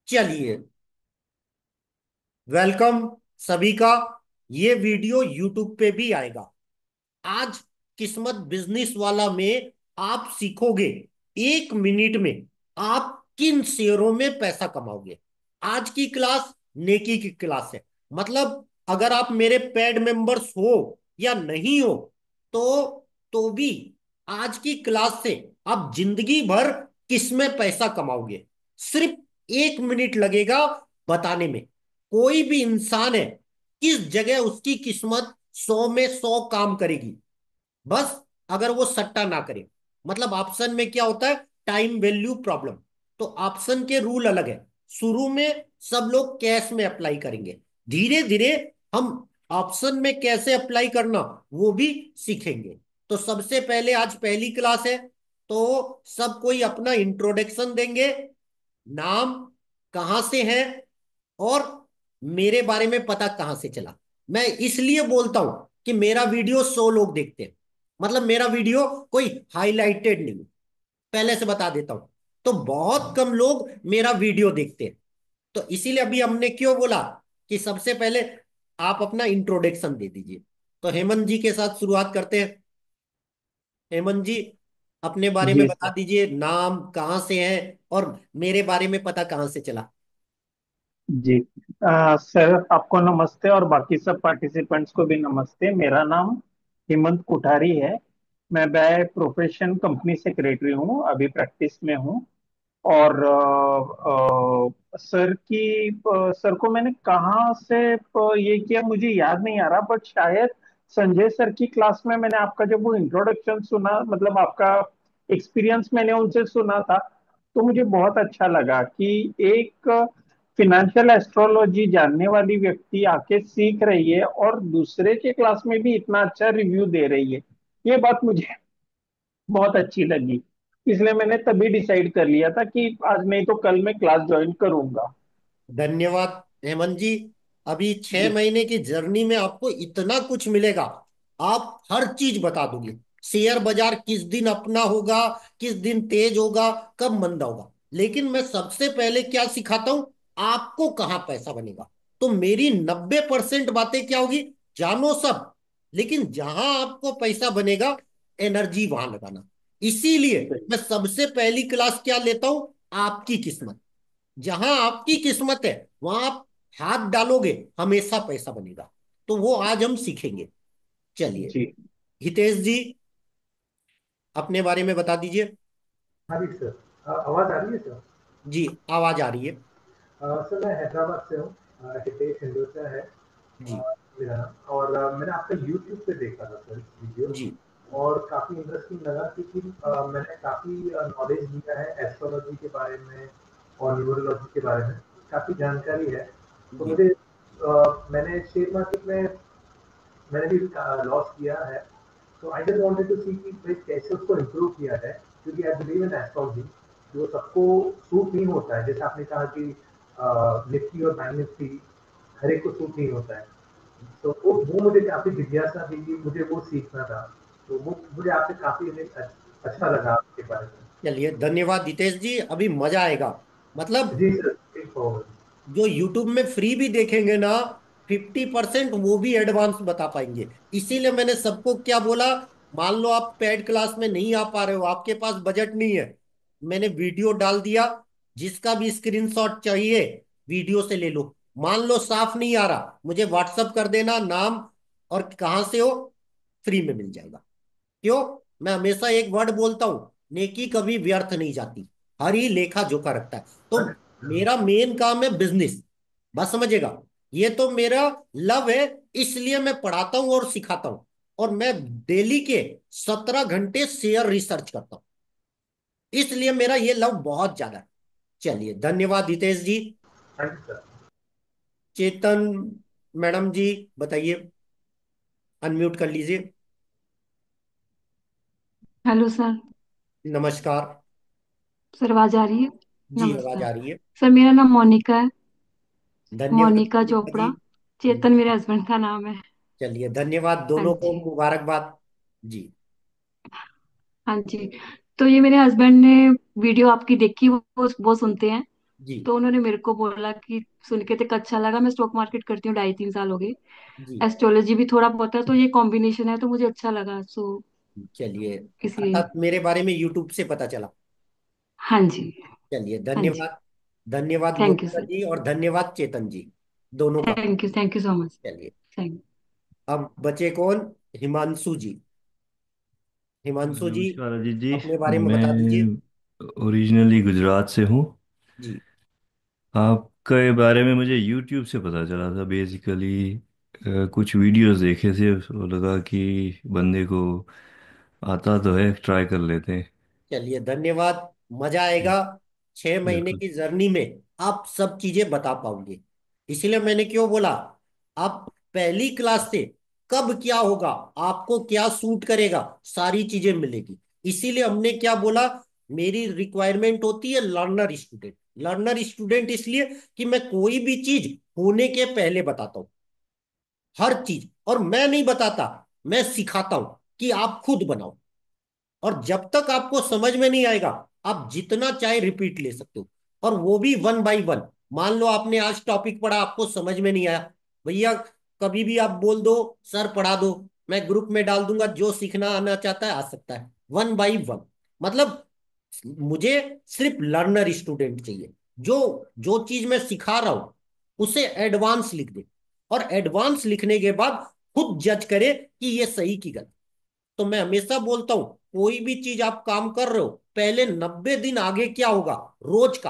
चलिए, वेलकम सभी का। ये वीडियो यूट्यूब पे भी आएगा। आज किस्मत बिजनेस वाला में आप सीखोगे 1 मिनट में आप किन शेयरों में पैसा कमाओगे। आज की क्लास नेकी की क्लास है। मतलब अगर आप मेरे पेड मेंबर्स हो या नहीं हो, तो भी आज की क्लास से आप जिंदगी भर किस में पैसा कमाओगे। सिर्फ 1 मिनट लगेगा बताने में। कोई भी इंसान है, किस जगह उसकी किस्मत 100 में 100 काम करेगी। बस अगर वो सट्टा ना करे। मतलब ऑप्शन में क्या होता है, टाइम वैल्यू प्रॉब्लम। तो ऑप्शन के रूल अलग है। शुरू में सब लोग कैश में अप्लाई करेंगे। धीरे धीरे हम ऑप्शन में कैसे अप्लाई करना वो भी सीखेंगे। तो सबसे पहले आज पहली क्लास है, तो सब कोई अपना इंट्रोडक्शन देंगे। नाम, कहाँ से है, और मेरे बारे में पता कहां से चला। मैं इसलिए बोलता हूं कि मेरा वीडियो 100 लोग देखते हैं। मतलब मेरा वीडियो कोई हाईलाइटेड नहीं है, पहले से बता देता हूं। तो बहुत कम लोग मेरा वीडियो देखते हैं। तो इसीलिए अभी हमने क्यों बोला कि सबसे पहले आप अपना इंट्रोडक्शन दे दीजिए। तो हेमंत जी के साथ शुरुआत करते हैं। हेमंत जी, अपने बारे में जी बता सर। दीजिए, नाम, कहाँ से है, और मेरे बारे में पता कहाँ से चला। जी सर, आपको नमस्ते और बाकी सब पार्टिसिपेंट्स को भी नमस्ते। मेरा नाम हेमंत कोठारी है। मैं बाय प्रोफेशन कंपनी सेक्रेटरी हूँ, अभी प्रैक्टिस में हूँ। और सर को मैंने कहाँ से ये किया मुझे याद नहीं आ रहा, बट शायद संजय सर की क्लास में मैंने आपका जब वो इंट्रोडक्शन सुना, मतलब आपका एक्सपीरियंस मैंने उनसे सुना था, तो मुझे बहुत अच्छा लगा कि एक फिनेंशियल एस्ट्रोलॉजी जानने वाली व्यक्ति आके सीख रही है और दूसरे के क्लास में भी इतना अच्छा रिव्यू दे रही है। ये बात मुझे बहुत अच्छी लगी, इसलिए मैंने तभी डिसाइड कर लिया था कि आज नहीं तो कल मैं क्लास ज्वाइन करूंगा। धन्यवाद हेमंत जी। अभी छह जी। महीने की जर्नी में आपको इतना कुछ मिलेगा। आप हर चीज बता दोगे। शेयर बाजार किस दिन अपना होगा, किस दिन तेज होगा, कब मंदा होगा। लेकिन मैं सबसे पहले क्या सिखाता हूं, आपको कहाँ पैसा बनेगा। तो मेरी 90% बातें क्या होगी, जानो सब, लेकिन जहां आपको पैसा बनेगा, एनर्जी वहां लगाना। इसीलिए मैं सबसे पहली क्लास क्या लेता हूं, आपकी किस्मत। जहां आपकी किस्मत है वहां आप हाथ डालोगे, हमेशा पैसा बनेगा। तो वो आज हम सीखेंगे। चलिए, जी। हितेश जी, अपने बारे में बता दीजिए। हाँ जी सर। आवाज़ आ रही है सर? जी, आवाज आ रही है। सर मैं हैदराबाद से हूँ। हितेश हिंदुजा है जी। मेरा नाम। और मैंने आपका यूट्यूब पे देखा था सर वीडियो, जी। और काफ़ी इंटरेस्टिंग लगा क्योंकि मैंने काफ़ी नॉलेज लिया है एस्ट्रोलॉजी के बारे में और न्यूमरोलॉजी के बारे में, काफ़ी जानकारी है। तो जी। मुझे मैंने शेयर मार्केट में मैंने भी लॉस किया है। तो आई जस्ट वांटेड टू सी कि भाई कैसे उसको इम्प्रूव किया जाए, क्योंकि आई बिलीव इन एस्ट्रोलॉजी जो सबको सूट नहीं होता है। जैसे आपने कहा कि निफ्टी और बैंक निफ्टी हर एक को सूट नहीं होता है। तो वो मुझे काफ़ी जिज्ञासा थी कि मुझे वो सीखना था। तो वो मुझे आपसे काफ़ी अच्छा लगा आपके बारे में। चलिए, धन्यवाद हितेश जी, अभी मजा आएगा। मतलब जी सर, फॉरवर्ड। जो यूट्यूब में फ्री भी देखेंगे ना, 50% वो भी एडवांस बता पाएंगे। इसीलिए मैंने सबको क्या बोला, मान लो आप पेड क्लास में नहीं आ पा रहे हो, आपके पास बजट नहीं है, मैंने वीडियो डाल दिया। जिसका भी स्क्रीनशॉट चाहिए वीडियो से ले लो। मान लो साफ नहीं आ रहा, मुझे व्हाट्सअप कर देना, नाम और कहाँ से हो, फ्री में मिल जाएगा। क्यों, मैं हमेशा एक वर्ड बोलता हूं, नेकी कभी व्यर्थ नहीं जाती, हर ही लेखा जोखा रखता है। तो मेरा मेन काम है बिजनेस, बस समझेगा। ये तो मेरा लव है, इसलिए मैं पढ़ाता हूं और सिखाता हूं। और मैं डेली के 17 घंटे शेयर रिसर्च करता हूं, इसलिए मेरा ये लव बहुत ज्यादा है। चलिए, धन्यवाद Hitesh ji. Thank you sir. Chetan madam ji, बताइए, अनम्यूट कर लीजिए। Hello sir. नमस्कार। सर आवाज आ रही है? जी, आवाज नमस्कार। आ रही है। सर मेरा नाम मोनिका है। धन्यवाद मोनिका मोनिका चोपड़ा। जी। चेतन मेरे हस्बैंड का नाम है। चलिए, धन्यवाद, हाँ दोनों को जी। मुबारकबाद। जी। हाँ जी। तो ये मेरे हस्बैंड ने वीडियो आपकी देखी, वो सुनते हैं। जी। तो उन्होंने मेरे को बोला कि सुन के तक अच्छा लगा, मैं स्टॉक मार्केट करती हूँ 2.5-3 साल हो गए, जी। एस्ट्रोलॉजी भी थोड़ा बहुत है, तो ये कॉम्बिनेशन है तो मुझे अच्छा लगा, सो चलिए, इसलिए। अर्थात मेरे बारे में यूट्यूब से पता चला। हाँ जी। चलिए, हाँ जी। धन्यवाद। धन्यवाद थैंक यू मोनिका सर। जी, और धन्यवाद चेतन जी, दोनों का। Thank you so much. चलिए, थैंक। अब बचे कौन? हिमांशु जी। हिमांशु जी, नमस्कार अजीत जी। अपने बारे में बता दीजिए। मैं ओरिजिनली गुजरात से हूँ। जी। आपके बारे में मुझे यूट्यूब से पता चला था बेसिकली। कुछ वीडियोस देखे थे तो लगा कि बंदे को आता तो है, ट्राई कर लेते हैं। चलिए, धन्यवाद। मजा आएगा। 6 महीने बिल्कुल। की जर्नी में आप सब चीजें बता पाओगे। इसीलिए मैंने क्यों बोला, आप पहली क्लास से कब क्या होगा, आपको क्या सूट करेगा, सारी चीजें मिलेगी। इसीलिए हमने क्या बोला, मेरी रिक्वायरमेंट होती है लर्नर स्टूडेंट। लर्नर स्टूडेंट इसलिए कि मैं कोई भी चीज होने के पहले बताता हूँ, हर चीज। और मैं नहीं बताता, मैं सिखाता हूं कि आप खुद बनाओ। और जब तक आपको समझ में नहीं आएगा, आप जितना चाहे रिपीट ले सकते हो, और वो भी 1 बाय 1। मान लो आपने आज टॉपिक पढ़ा, आपको समझ में नहीं आया, भैया कभी भी आप बोल दो, सर पढ़ा दो, मैं ग्रुप में डाल दूंगा, जो सीखना आना चाहता है आ सकता है। 1 बाय 1। मतलब मुझे सिर्फ लर्नर स्टूडेंट चाहिए, जो जो चीज मैं सिखा रहा हूं उसे एडवांस लिख दे, और एडवांस लिखने के बाद खुद जज करे कि ये सही की गलत। तो मैं हमेशा बोलता हूं, कोई भी चीज आप काम कर रहे हो, पहले 90 दिन आगे क्या होगा रोज का,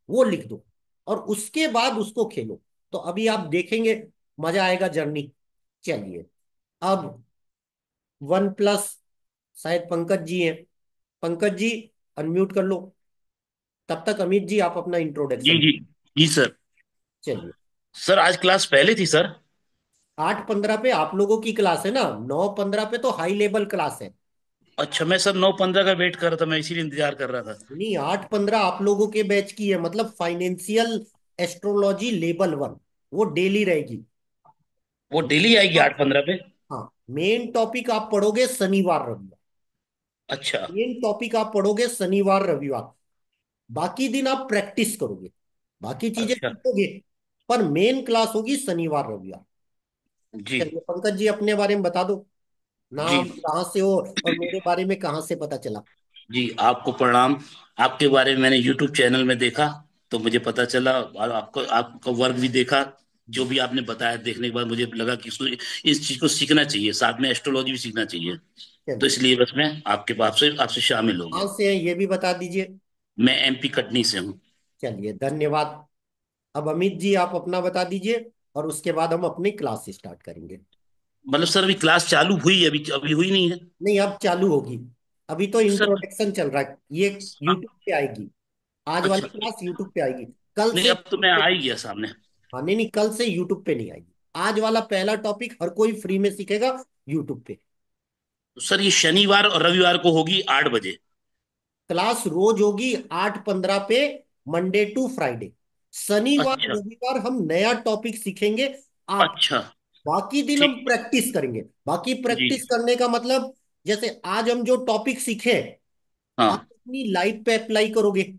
वो लिख दो, और उसके बाद उसको खेलो। तो अभी आप देखेंगे, मजा आएगा जर्नी। चलिए, अब 1+, शायद पंकज जी हैं। पंकज जी, अनम्यूट कर लो। तब तक अमित जी, आप अपना जी इंट्रोडक्शन। जी। जी सर। चलिए। सर आज क्लास पहले थी सर। 8:15 पे आप लोगों की क्लास है ना, 9:15 पे तो हाई लेवल क्लास है। अच्छा, मैं सर 9:15 का वेट कर रहा था, मैं इसीलिए इंतजार कर रहा था। नहीं, 8:15 आप लोगों के बैच की है, मतलब फाइनेंशियल एस्ट्रोलॉजी लेवल 1। वो डेली रहेगी। वो डेली आएगी आप, 8:15 पे? हाँ, मेन टॉपिक आप पढ़ोगे शनिवार रविवार। अच्छा। मेन टॉपिक आप पढ़ोगे शनिवार रविवार। बाकी दिन आप प्रैक्टिस करोगे, बाकी चीजें अच्छा। सीखोगे, पर मेन क्लास होगी शनिवार रविवार। जी चलिए पंकज जी, अपने बारे में बता दो। जी। नाम, कहाँ से हो, और मेरे बारे में कहाँ से पता चला। जी आपको प्रणाम। आपके बारे में मैंने यूट्यूब चैनल में देखा तो मुझे पता चला, और आपको आपका वर्क भी देखा। जो जी। भी आपने बताया देखने के बाद मुझे लगा कि इसको, इस चीज को सीखना चाहिए, साथ में एस्ट्रोलॉजी भी सीखना चाहिए। तो चलिए, इसलिए बस मैं आपके पास से आपसे शामिल हो कहाँ गया। से है ये भी बता दीजिए। मैं एमपी कटनी से हूँ। चलिए, धन्यवाद। अब अमित जी, आप अपना बता दीजिए, और उसके बाद हम अपनी क्लास स्टार्ट करेंगे। मतलब सर अभी क्लास चालू हुई, अभी अभी हुई नहीं है? नहीं, अब चालू होगी। अभी तो सर। इंट्रोडक्शन चल रहा है, ये हाँ, यूट्यूब पे आएगी। आज वाली अच्छा। क्लास यूट्यूब पे आएगी। कल नहीं से अब तो मैं YouTube पे। आ ही गया सामने। हाँ, नहीं नहीं, कल से यूट्यूब पे नहीं आएगी। आज वाला पहला टॉपिक हर कोई फ्री में सीखेगा यूट्यूब पे। तो सर ये शनिवार और रविवार को होगी 8 बजे? क्लास रोज होगी 8:15 पे, मंडे टू फ्राइडे। शनिवार अच्छा। रविवार हम नया टॉपिक सीखेंगे। आप, अच्छा। बाकी दिन हम ठीक। प्रैक्टिस करेंगे। बाकी जी। प्रैक्टिस करने का मतलब, जैसे आज हम जो टॉपिक सीखे, आप हाँ। अपनी लाइफ पे अप्लाई करोगे,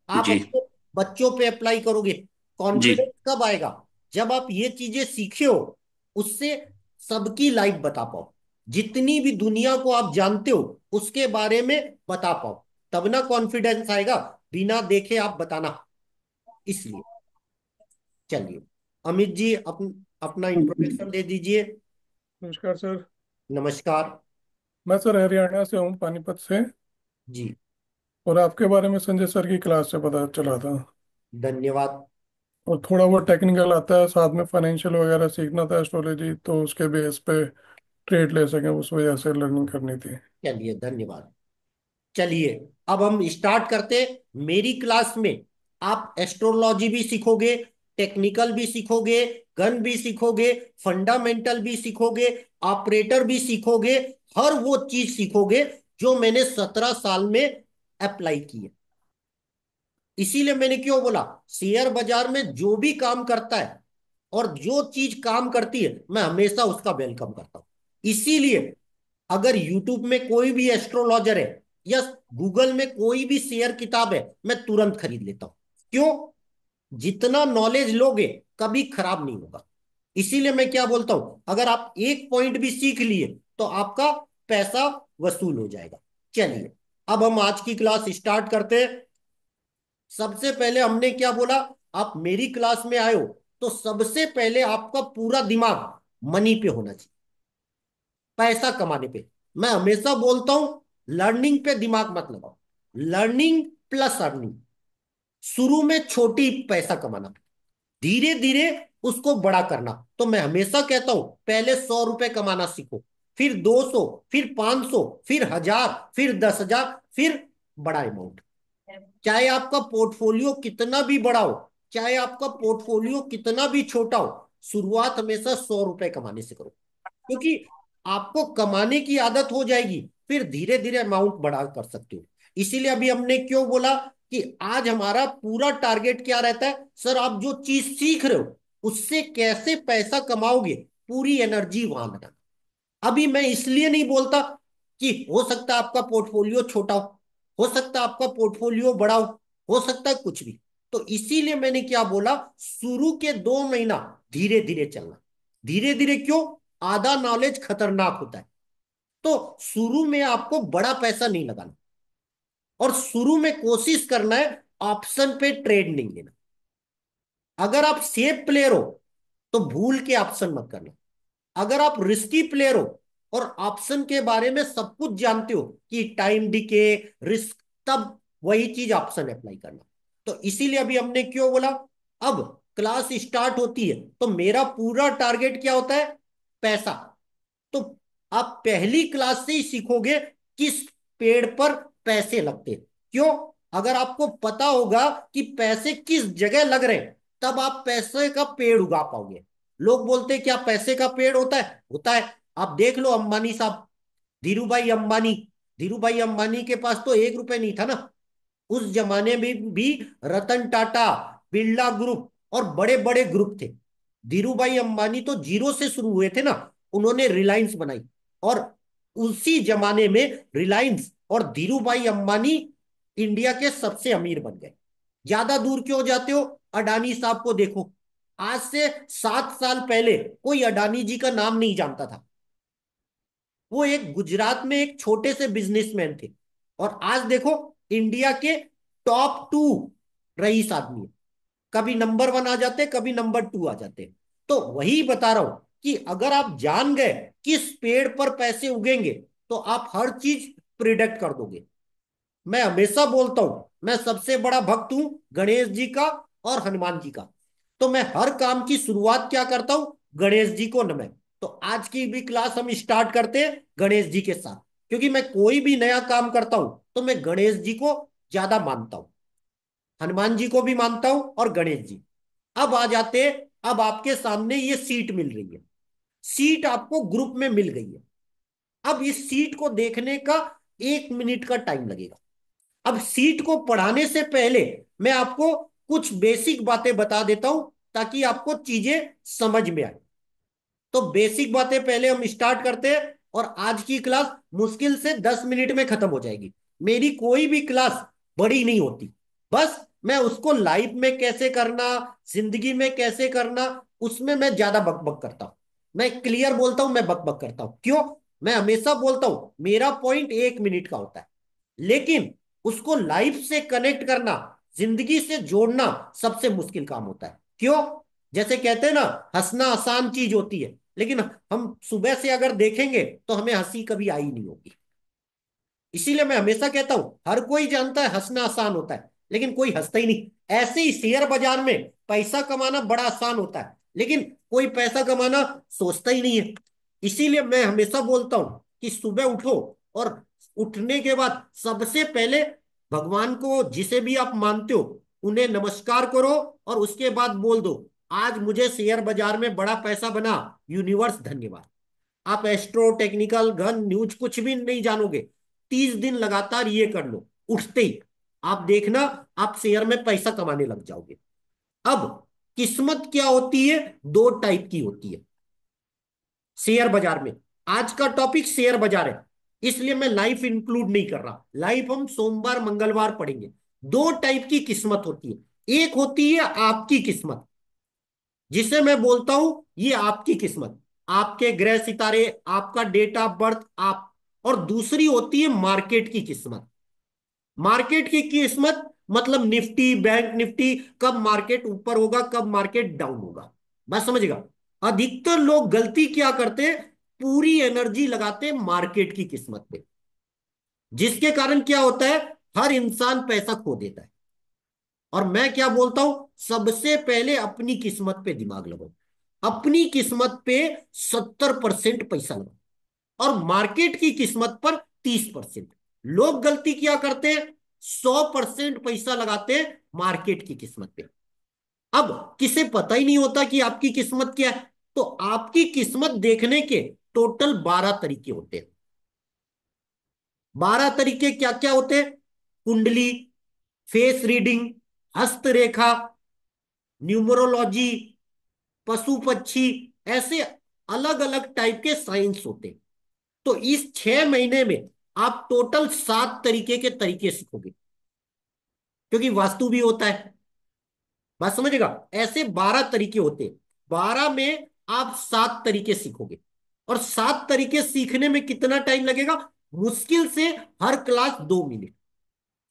आप जी। अपने बच्चों पे अप्लाई करोगे। जी। कॉन्फिडेंस कब आएगा, जब आप ये चीजें सीखे हो, उससे सबकी लाइफ बता पाओ, जितनी भी दुनिया को आप जानते हो उसके बारे में बता पाओ, तब ना कॉन्फिडेंस आएगा। बिना देखे आप बताना, इसलिए। चलिए, अमित जी, अपना इंट्रोडक्शन दे दीजिए। नमस्कार सर। नमस्कार। मैं सर हरियाणा से हूँ, पानीपत से। जी। और आपके बारे में संजय सर की क्लास से पता चला था। धन्यवाद। और थोड़ा बहुत टेक्निकल आता है, साथ में फाइनेंशियल वगैरह सीखना था, एस्ट्रोलॉजी, तो उसके बेस पे ट्रेड ले सकें, उस वजह से लर्निंग करनी थी। चलिए, धन्यवाद। चलिए, अब हम स्टार्ट करते। मेरी क्लास में आप एस्ट्रोलॉजी भी सीखोगे, टेक्निकल भी सीखोगे, गन भी सीखोगे, फंडामेंटल भी सीखोगे, ऑपरेटर भी सीखोगे। हर वो चीज सीखोगे जो मैंने 17 साल में अप्लाई की है। इसीलिए मैंने क्यों बोला, शेयर बाजार में जो भी काम करता है और जो चीज काम करती है, मैं हमेशा उसका वेलकम करता हूं। इसीलिए अगर यूट्यूब में कोई भी एस्ट्रोलॉजर है, या गूगल में कोई भी शेयर किताब है, मैं तुरंत खरीद लेता हूं। क्यों? जितना नॉलेज लोगे कभी खराब नहीं होगा। इसीलिए मैं क्या बोलता हूं, अगर आप एक पॉइंट भी सीख लिए तो आपका पैसा वसूल हो जाएगा। चलिए, अब हम आज की क्लास स्टार्ट करते हैं। सबसे पहले हमने क्या बोला, आप मेरी क्लास में आए हो तो सबसे पहले आपका पूरा दिमाग मनी पे होना चाहिए, पैसा कमाने पे। मैं हमेशा बोलता हूं, लर्निंग पे दिमाग मत लगाओ, लर्निंग प्लस अर्निंग। शुरू में छोटी पैसा कमाना, धीरे धीरे उसको बड़ा करना। तो मैं हमेशा कहता हूं, पहले 100 रुपए कमाना सीखो, फिर 200, फिर 500, फिर 1000, फिर 10,000, फिर बड़ा अमाउंट। चाहे आपका पोर्टफोलियो कितना भी बड़ा हो, चाहे आपका पोर्टफोलियो कितना भी छोटा हो, शुरुआत हमेशा 100 रुपए कमाने से करो, क्योंकि आपको कमाने की आदत हो जाएगी, फिर धीरे धीरे अमाउंट बढ़ा कर सकते हो। इसीलिए अभी हमने क्यों बोला कि आज हमारा पूरा टारगेट क्या रहता है, सर आप जो चीज सीख रहे हो उससे कैसे पैसा कमाओगे, पूरी एनर्जी वहां लगाना। अभी मैं इसलिए नहीं बोलता कि हो सकता है आपका पोर्टफोलियो छोटा हो सकता है आपका पोर्टफोलियो बड़ा हो सकता है कुछ भी। तो इसीलिए मैंने क्या बोला, शुरू के 2 महीना धीरे धीरे चलना। धीरे धीरे क्यों, आधा नॉलेज खतरनाक होता है। तो शुरू में आपको बड़ा पैसा नहीं लगाना, और शुरू में कोशिश करना है ऑप्शन पे ट्रेड नहीं लेना। अगर आप सेफ प्लेयर हो तो भूल के ऑप्शन मत करना। अगर आप रिस्की प्लेयर हो और ऑप्शन के बारे में सब कुछ जानते हो कि टाइम डिके, रिस्क, तब वही चीज ऑप्शन अप्लाई करना। तो इसीलिए अभी हमने क्यों बोला, अब क्लास स्टार्ट होती है तो मेरा पूरा टारगेट क्या होता है, पैसा। तो आप पहली क्लास से ही सीखोगे किस पेड़ पर पैसे लगते हैं। क्यों, अगर आपको पता होगा कि पैसे किस जगह लग रहे हैं, तब आप पैसे का पेड़ उगा पाओगे। लोग बोलते हैं क्या पैसे का पेड़ होता है, होता है। आप देख लो अंबानी साहब, धीरू भाई अंबानी। धीरू भाई अंबानी के पास तो 1 रुपए नहीं था ना। उस जमाने में भी रतन टाटा, बिरला ग्रुप और बड़े बड़े ग्रुप थे। धीरू भाई अंबानी तो जीरो से शुरू हुए थे ना, उन्होंने रिलायंस बनाई, और उसी जमाने में रिलायंस और धीरू भाई अंबानी इंडिया के सबसे अमीर बन गए। ज्यादा दूर क्यों जाते हो, अडानी साहब को देखो। आज से 7 साल पहले कोई अडानी जी का नाम नहीं जानता था। वो एक गुजरात में एक छोटे से बिजनेसमैन थे, और आज देखो इंडिया के टॉप 2 रईस आदमी है। कभी नंबर 1 आ जाते, कभी नंबर 2 आ जाते। तो वही बता रहा हूं कि अगर आप जान गए किस पेड़ पर पैसे उगेंगे तो आप हर चीज प्रिडिक्ट कर दोगे। मैं हमेशा बोलता हूं, मैं सबसे बड़ा भक्त हूं गणेश जी का और हनुमान जी का। तो मैं हर काम की शुरुआत क्या करता हूं, गणेश जी को नमः। तो आज की भी क्लास हम स्टार्ट करते हैं गणेश जी के साथ, क्योंकि मैं कोई भी नया काम करता हूं तो मैं गणेश जी को ज्यादा मानता हूं, हनुमान जी को भी मानता हूं और गणेश जी। अब आ जाते हैं, अब आपके सामने ये सीट मिल रही है, सीट आपको ग्रुप में मिल गई है। अब इस सीट को देखने का 1 मिनट का टाइम लगेगा। अब सीट को पढ़ाने से पहले मैं आपको कुछ बेसिक बातें बता देता हूं, ताकि आपको चीजें समझ में आए। तो बेसिक बातें पहले हम स्टार्ट करते हैं, और आज की क्लास मुश्किल से 10 मिनट में खत्म हो जाएगी। मेरी कोई भी क्लास बड़ी नहीं होती, बस मैं उसको लाइफ में कैसे करना, जिंदगी में कैसे करना, उसमें मैं ज्यादा बकबक करता हूं। मैं क्लियर बोलता हूं, मैं बकबक करता हूं। क्यों, मैं हमेशा बोलता हूं मेरा पॉइंट 1 मिनट का होता है, लेकिन उसको लाइफ से कनेक्ट करना, जिंदगी से जोड़ना सबसे मुश्किल काम होता है। क्यों, जैसे कहते हैं ना, हंसना आसान चीज होती है, लेकिन हम सुबह से अगर देखेंगे तो हमें हंसी कभी आई नहीं होगी। इसीलिए मैं हमेशा कहता हूं, हर कोई जानता है हंसना आसान होता है, लेकिन कोई हंसता ही नहीं। ऐसे ही शेयर बाजार में पैसा कमाना बड़ा आसान होता है, लेकिन कोई पैसा कमाना सोचता ही नहीं है। इसीलिए मैं हमेशा बोलता हूं कि सुबह उठो, और उठने के बाद सबसे पहले भगवान को, जिसे भी आप मानते हो, उन्हें नमस्कार करो, और उसके बाद बोल दो, आज मुझे शेयर बाजार में बड़ा पैसा बना, यूनिवर्स धन्यवाद। आप एस्ट्रो, टेक्निकल, घन, न्यूज कुछ भी नहीं जानोगे, 30 दिन लगातार ये कर लो, उठते ही आप देखना आप शेयर में पैसा कमाने लग जाओगे। अब किस्मत क्या होती है, 2 टाइप की होती है शेयर बाजार में। आज का टॉपिक शेयर बाजार है, इसलिए मैं लाइफ इंक्लूड नहीं कर रहा। लाइफ हम सोमवार मंगलवार पढ़ेंगे। 2 टाइप की किस्मत होती है। एक होती है आपकी किस्मत, जिसे मैं बोलता हूं ये आपकी किस्मत, आपके ग्रह सितारे, आपका डेट ऑफ बर्थ, आप। और दूसरी होती है मार्केट की किस्मत। मार्केट की किस्मत मतलब निफ्टी, बैंक निफ्टी, कब मार्केट ऊपर होगा, कब मार्केट डाउन होगा। बात समझेगा। अधिकतर लोग गलती क्या करते हैं, पूरी एनर्जी लगाते मार्केट की किस्मत पे, जिसके कारण क्या होता है, हर इंसान पैसा खो देता है। और मैं क्या बोलता हूं, सबसे पहले अपनी किस्मत पे दिमाग लगाओ, अपनी किस्मत पे 70% पैसा लगाओ, और मार्केट की किस्मत पर 30%। लोग गलती क्या करते हैं, 100% पैसा लगाते हैं मार्केट की किस्मत पे। अब किसे पता ही नहीं होता कि आपकी किस्मत क्या है। तो आपकी किस्मत देखने के टोटल 12 तरीके होते हैं। 12 तरीके क्या क्या होते हैं, कुंडली, फेस रीडिंग, हस्तरेखा, न्यूमरोलॉजी, पशु पक्षी, ऐसे अलग अलग टाइप के साइंस होते हैं। तो इस 6 महीने में आप टोटल 7 तरीके के तरीके सीखोगे, क्योंकि वास्तु भी होता है। बात समझेगा। ऐसे 12 तरीके होते हैं, 12 में आप 7 तरीके सीखोगे। और 7 तरीके सीखने में कितना टाइम लगेगा, मुश्किल से हर क्लास 2 मिनट,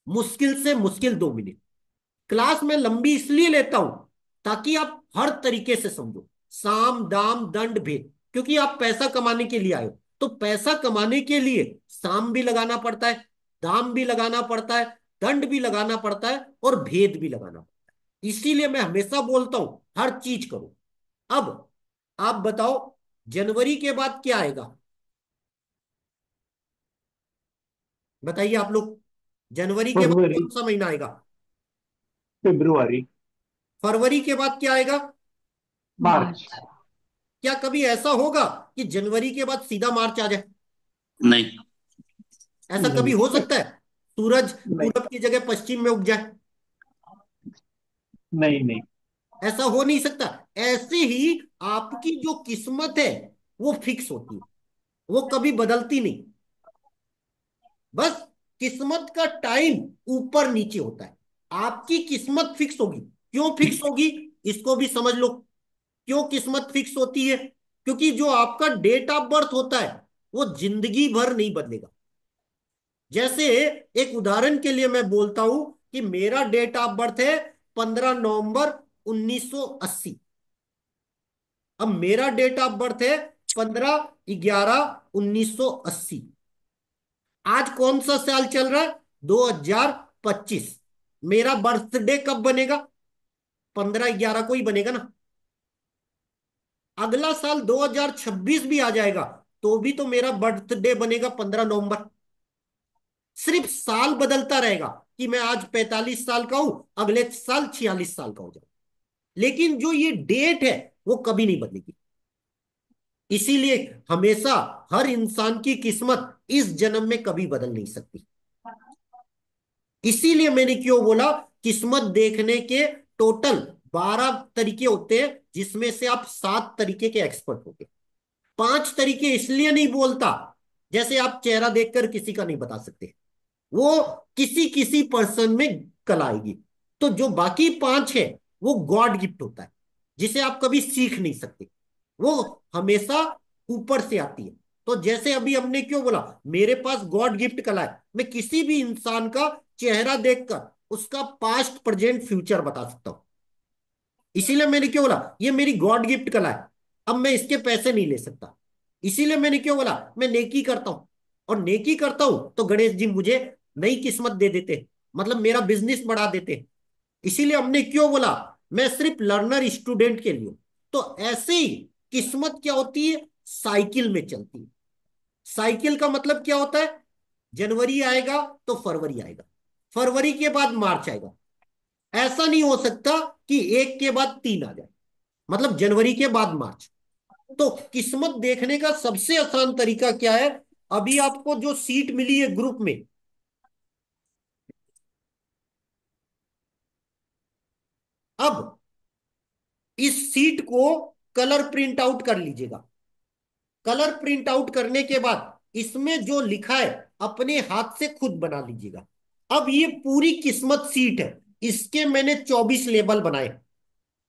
मुश्किल से मुश्किल 2 मिनट। क्लास में लंबी इसलिए लेता हूं ताकि आप हर तरीके से समझो, साम दाम दंड भेद, क्योंकि आप पैसा कमाने के लिए आए हो। तो पैसा कमाने के लिए साम भी लगाना पड़ता है, दाम भी लगाना पड़ता है, दंड भी लगाना पड़ता है, और भेद भी लगाना पड़ता है। इसीलिए मैं हमेशा बोलता हूं हर चीज करो। अब आप बताओ, जनवरी के बाद क्या आएगा, बताइए आप लोग। जनवरी के बाद फरवरी, कौन सा महीना आएगा, फरवरी, फरवरी के बाद क्या आएगा। मार्च। मार्च। क्या कभी ऐसा होगा कि जनवरी के बाद सीधा मार्च आ जाए, नहीं। ऐसा कभी नहीं, हो सकता है, सूरज नहीं, पूरब की जगह पश्चिम में उग जाए, नहीं, नहीं। ऐसा हो नहीं सकता। ऐसे ही आपकी जो किस्मत है वो फिक्स होती है, वो कभी बदलती नहीं। बस किस्मत का टाइम ऊपर नीचे होता है, आपकी किस्मत फिक्स होगी। क्यों फिक्स होगी, इसको भी समझ लो। क्यों किस्मत फिक्स होती है, क्योंकि जो आपका डेट ऑफ बर्थ होता है वो जिंदगी भर नहीं बदलेगा। जैसे एक उदाहरण के लिए मैं बोलता हूं कि मेरा डेट ऑफ बर्थ है 15 नवंबर 1980। अब मेरा डेट ऑफ बर्थ है 15/11/1980। आज कौन सा साल चल रहा है, 2025। मेरा बर्थडे कब बनेगा, 15/11 को ही बनेगा ना। अगला साल 2026 भी आ जाएगा तो भी तो मेरा बर्थडे बनेगा 15 नवंबर। सिर्फ साल बदलता रहेगा कि मैं आज 45 साल का हूं, अगले साल 46 साल का हो जाऊं, लेकिन जो ये डेट है वो कभी नहीं बदलेगी। इसीलिए हमेशा हर इंसान की किस्मत इस जन्म में कभी बदल नहीं सकती। इसीलिए मैंने क्यों बोला, किस्मत देखने के टोटल 12 तरीके होते हैं, जिसमें से आप 7 तरीके के एक्सपर्ट होंगे। 5 तरीके इसलिए नहीं बोलता, जैसे आप चेहरा देखकर किसी का नहीं बता सकते, वो किसी किसी पर्सन में कल आएगी। तो जो बाकी 5 है वो गॉड गिफ्ट होता है, जिसे आप कभी सीख नहीं सकते, वो हमेशा ऊपर से आती है। तो जैसे अभी हमने क्यों बोला, मेरे पास गॉड गिफ्ट कला है, मैं किसी भी इंसान का चेहरा देखकर उसका पास्ट प्रेजेंट फ्यूचर बता सकता हूं। इसीलिए मैंने क्यों बोला ये मेरी गॉड गिफ्ट कला है, अब मैं इसके पैसे नहीं ले सकता। इसीलिए मैंने क्यों बोला मैं नेकी करता हूं, और नेकी करता हूं तो गणेश जी मुझे नई किस्मत दे देते हैं, मतलब मेरा बिजनेस बढ़ा देते हैं। इसीलिए हमने क्यों बोला मैं सिर्फ लर्नर स्टूडेंट के लिए हूं। तो ऐसे ही किस्मत क्या होती है, साइकिल में चलती है। साइकिल का मतलब क्या होता है, जनवरी आएगा तो फरवरी आएगा, फरवरी के बाद मार्च आएगा। ऐसा नहीं हो सकता कि एक के बाद तीन आ जाए, मतलब जनवरी के बाद मार्च। तो किस्मत देखने का सबसे आसान तरीका क्या है, अभी आपको जो सीट मिली है ग्रुप में, अब इस सीट को कलर प्रिंट आउट कर लीजिएगा। कलर प्रिंट आउट करने के बाद इसमें जो लिखा है अपने हाथ से खुद बना लीजिएगा। अब ये पूरी किस्मत सीट है, इसके मैंने 24 लेवल बनाए,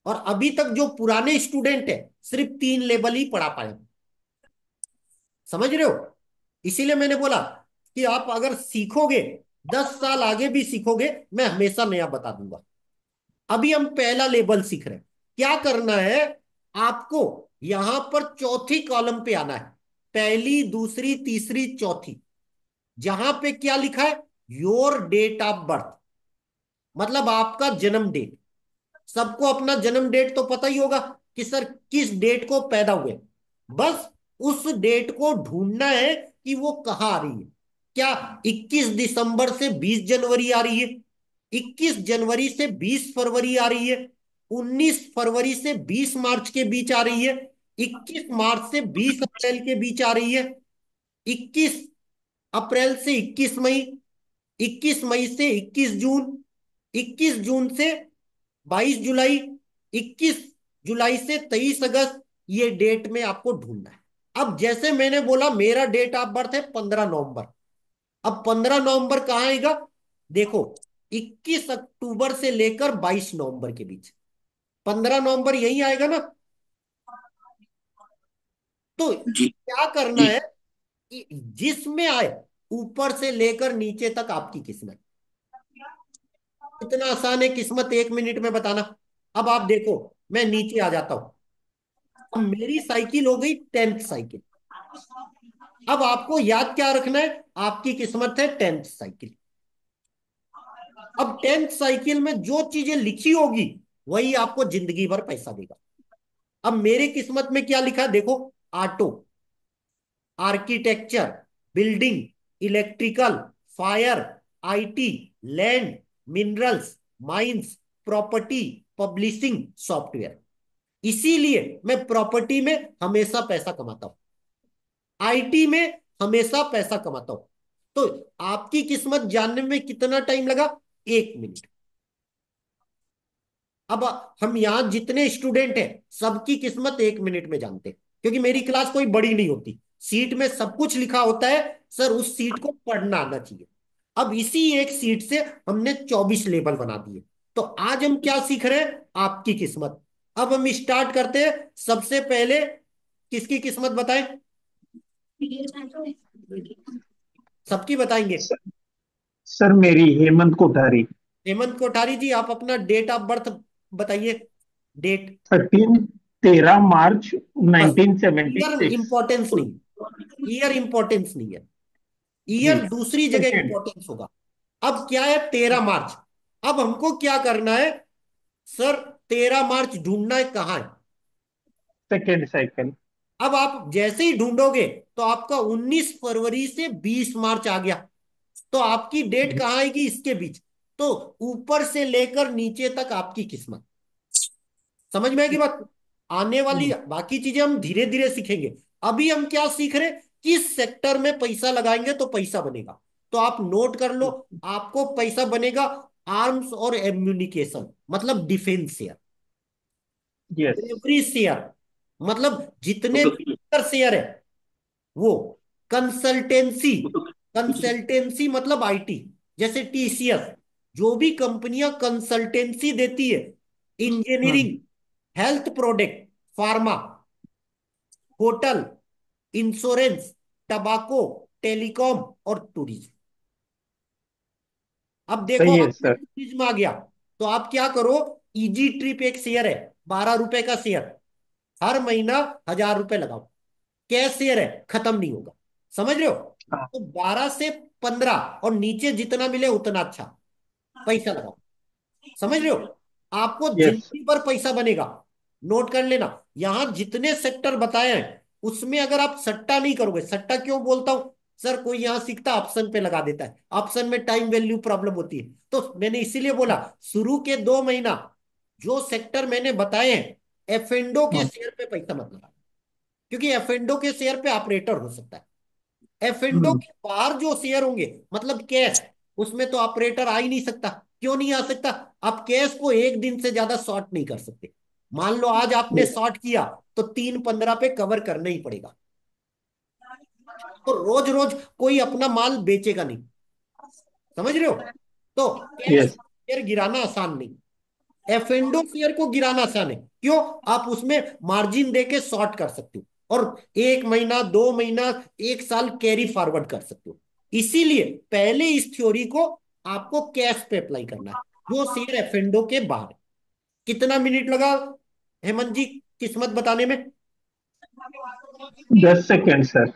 और अभी तक जो पुराने स्टूडेंट है सिर्फ 3 लेवल ही पढ़ा पाए। समझ रहे हो? इसीलिए मैंने बोला कि आप अगर सीखोगे, 10 साल आगे भी सीखोगे, मैं हमेशा नया बता दूंगा। अभी हम पहला लेवल सीख रहे हैं। क्या करना है आपको? यहां पर चौथी कॉलम पे आना है, पहली, दूसरी, तीसरी, चौथी। जहां पे क्या लिखा है? योर डेट ऑफ बर्थ, मतलब आपका जन्म डेट। सबको अपना जन्म डेट तो पता ही होगा कि सर किस डेट को पैदा हुए। बस उस डेट को ढूंढना है कि वो कहाँ आ रही है। क्या 21 दिसंबर से 20 जनवरी आ रही है? 21 जनवरी से 20 फरवरी आ रही है? 19 फरवरी से 20 मार्च के बीच आ रही है? 21 मार्च से 20 अप्रैल के बीच आ रही है? 21 अप्रैल से 21 मई, 21 मई से 21 जून, 21 जून से 22 जुलाई, 21 जुलाई से 23 अगस्त, ये डेट में आपको ढूंढना है। अब जैसे मैंने बोला मेरा डेट ऑफ बर्थ है 15 नवंबर। अब 15 नवंबर कहाँ आएगा? देखो, 21 अक्टूबर से लेकर 22 नवंबर के बीच 15 नवंबर यही आएगा ना? तो जी क्या करना जी। है कि जिसमें आए ऊपर से लेकर नीचे तक आपकी किस्मत। इतना आसान है किस्मत, 1 मिनट में बताना। अब आप देखो, मैं नीचे आ जाता हूं। अब मेरी साइकिल हो गई 10th साइकिल। अब आपको याद क्या रखना है? आपकी किस्मत है 10th साइकिल। अब 10th साइकिल में जो चीजें लिखी होगी वही आपको जिंदगी भर पैसा देगा। अब मेरी किस्मत में क्या लिखा है देखो? Auto, architecture, building, electrical, fire, IT, land, minerals, mines, property, publishing, software. इसीलिए मैं प्रॉपर्टी में हमेशा पैसा कमाता हूं, आईटी में हमेशा पैसा कमाता हूं। तो आपकी किस्मत जानने में कितना टाइम लगा? 1 मिनट। अब हम यहां जितने स्टूडेंट हैं सबकी किस्मत 1 मिनट में जानते हैं, क्योंकि मेरी क्लास कोई बड़ी नहीं होती। सीट में सब कुछ लिखा होता है, सर उस सीट को पढ़ना आना चाहिए। अब इसी एक सीट से हमने 24 लेवल बना दिए। तो आज हम क्या सीख रहे हैं? आपकी किस्मत। अब हम स्टार्ट करते हैं। सबसे पहले किसकी किस्मत बताएं? सबकी बताएंगे। सर, सर मेरी हेमंत कोठारी। हेमंत कोठारी जी, आप अपना डेट ऑफ बर्थ बताइए। डेट। 13 मार्च बस। Nineteen seventy year six importance नहीं, ईयर इंपॉर्टेंस नहीं है। जी। ईयर दूसरी जगह सेकेंड इंपॉर्टेंस होगा। अब क्या है? 13 मार्च। अब हमको क्या करना है? सर 13 मार्च ढूंढना है कहाँ है? Second cycle. अब आप जैसे ही ढूंढोगे तो आपका 19 फरवरी से 20 मार्च आ गया। तो आपकी डेट कहाँ आएगी? इसके बीच। तो ऊपर से लेकर नीचे तक आपकी किस्मत। समझ में आएगी बात? आने वाली बाकी चीजें हम धीरे धीरे सीखेंगे। अभी हम क्या सीख रहे हैं? किस सेक्टर में पैसा लगाएंगे तो पैसा बनेगा। तो आप नोट कर लो, आपको पैसा बनेगा आर्म्स और एम्यूनिकेशन, मतलब defence share, yes. Every share, मतलब जितने शेयर है वो। कंसल्टेंसी, कंसल्टेंसी मतलब आईटी, जैसे टीसीएस, जो भी कंपनियां कंसल्टेंसी देती है, engineering, health product, pharma, hotel, insurance, टबाको, telecom और टूरिज्म। अब देखो सही है आपने सर। टूरिज्म आ गया, तो आप क्या करो? इजी ट्रिप एक शेयर है, 12 रुपए का शेयर, हर महीना 1000 रुपए लगाओ। कैश शेयर है, खत्म नहीं होगा। समझ रहे हो? हाँ। तो 12 से 15 और नीचे जितना मिले उतना अच्छा पैसा लगाओ। समझ रहे हो? आपको यस। जिंदगी भर पैसा बनेगा। नोट कर लेना, यहां जितने सेक्टर बताए हैं उसमें अगर आप सट्टा नहीं करोगे। सट्टा क्यों बोलता हूं? सर कोई यहां सीखता ऑप्शन पे लगा देता है, ऑप्शन में टाइम वैल्यू प्रॉब्लम होती है। तो मैंने इसीलिए बोला शुरू के 2 महीना जो सेक्टर मैंने बताए हैं, एफेंडो के शेयर पे पैसा मत लगा, क्योंकि एफेंडो के शेयर पे ऑपरेटर हो सकता है। एफेंडो के बाहर जो शेयर होंगे, मतलब कैश, उसमें तो ऑपरेटर आ ही नहीं सकता। क्यों नहीं आ सकता? आप कैश को एक दिन से ज्यादा शॉर्ट नहीं कर सकते। मान लो आज आपने शॉर्ट किया तो 3-15 पे कवर करना ही पड़ेगा। तो रोज रोज कोई अपना माल बेचेगा नहीं। समझ रहे हो? तो कैश, यस। शेयर गिराना आसान नहीं। एफेंडो शेयर को गिराना आसान है। क्यों? आप उसमें मार्जिन देके शॉर्ट कर सकते हो और 1 महीना 2 महीना 1 साल कैरी फॉरवर्ड कर सकते हो। इसीलिए पहले इस थ्योरी को आपको कैश पे अप्लाई करना है, जो शेयर एफेंडो के बाहर है। कितना मिनट लगा हेमंत जी किस्मत बताने में? 10 सेकेंड सर।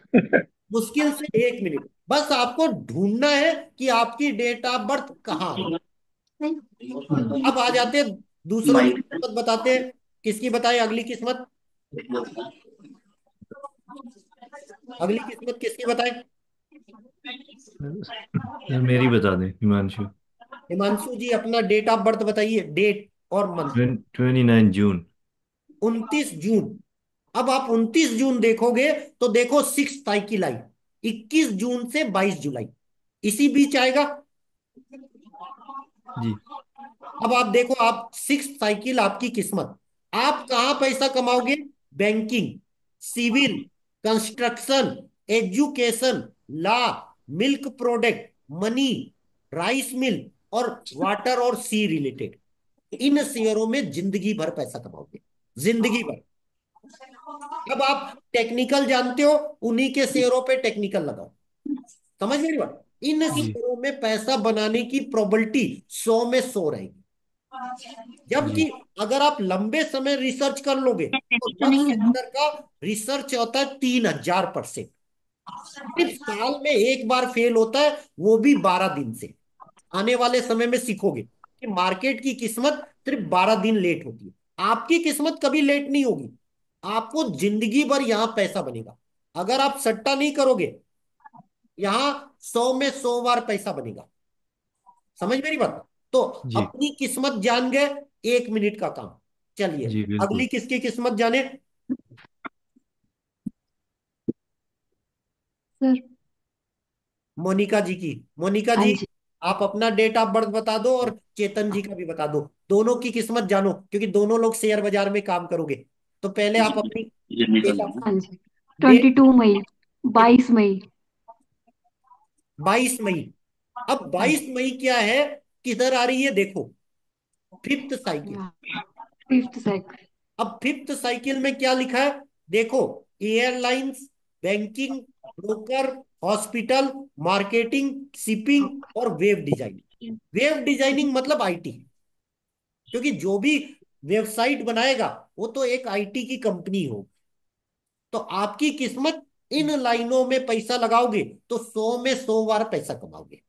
मुश्किल से 1 मिनट। बस आपको ढूंढना है कि आपकी डेट ऑफ बर्थ कहाँ है। अब आ जाते हैं दूसरों की किस्मत बताते हैं। किसकी बताए अगली किस्मत? अगली किस्मत किसकी बताए? यार मेरी बता दें, हिमांशु। हिमांशु जी अपना डेट ऑफ बर्थ बताइए, डेट और मंथ। 29 जून। 29 जून। अब आप 29 जून देखोगे तो देखो 6 साइकिल आई, 21 जून से 22 जुलाई, इसी बीच आएगा। जी। अब आप देखो, आप 6 साइकिल आपकी किस्मत, आप कहाँ पैसा कमाओगे? Banking, civil, construction, education, law, milk product, money, rice mill और वाटर और सी रिलेटेड। इन शेयरों में जिंदगी भर पैसा कमाओगे, जिंदगी भर। अब आप टेक्निकल जानते हो, उन्हीं के शेयरों पे टेक्निकल लगाओ। समझ मेरी बात? इन जी। शेयरों में पैसा बनाने की प्रोबेबिलिटी 100 में 100 रहेगी। जबकि जी। अगर आप लंबे समय रिसर्च कर लोगे तो 10 सेक्टर का रिसर्च होता है 3000%। सिर्फ साल में एक बार फेल होता है, वो भी 12 दिन से। आने वाले समय में सीखोगे कि मार्केट की किस्मत सिर्फ 12 दिन लेट होती है। आपकी किस्मत कभी लेट नहीं होगी। आपको जिंदगी भर यहां पैसा बनेगा। अगर आप सट्टा नहीं करोगे, यहां 100 में 100 बार पैसा बनेगा। समझ मेरी बात? तो जी। अपनी किस्मत जान गए, 1 मिनट का काम। चलिए जी अगली बिल्कुल। किसकी किस्मत जाने? सर। मोनिका जी की। मोनिका हाँ जी, जी। आप अपना डेट ऑफ बर्थ बता दो और चेतन जी का भी बता दो। दोनों की किस्मत जानो क्योंकि दोनों लोग शेयर बाजार में काम करोगे। तो पहले आप अपनी ये निकल डेट ऑफ हाँ जी। डेट 22 मई, 22 मई। 22 मई। अब हाँ 22 मई क्या है, किधर आ रही है देखो? फिफ्थ जी। साइकिल। हाँ, 5th साइकिल। अब फिफ्थ साइकिल में क्या लिखा है देखो? Airlines, banking, broker, hospital, marketing, shipping और वेब डिजाइनिंग। वेब डिजाइनिंग मतलब आईटी, क्योंकि जो भी वेबसाइट बनाएगा वो तो एक आईटी की कंपनी हो। तो आपकी किस्मत, इन लाइनों में पैसा लगाओगे तो 100 में 100 बार पैसा कमाओगे।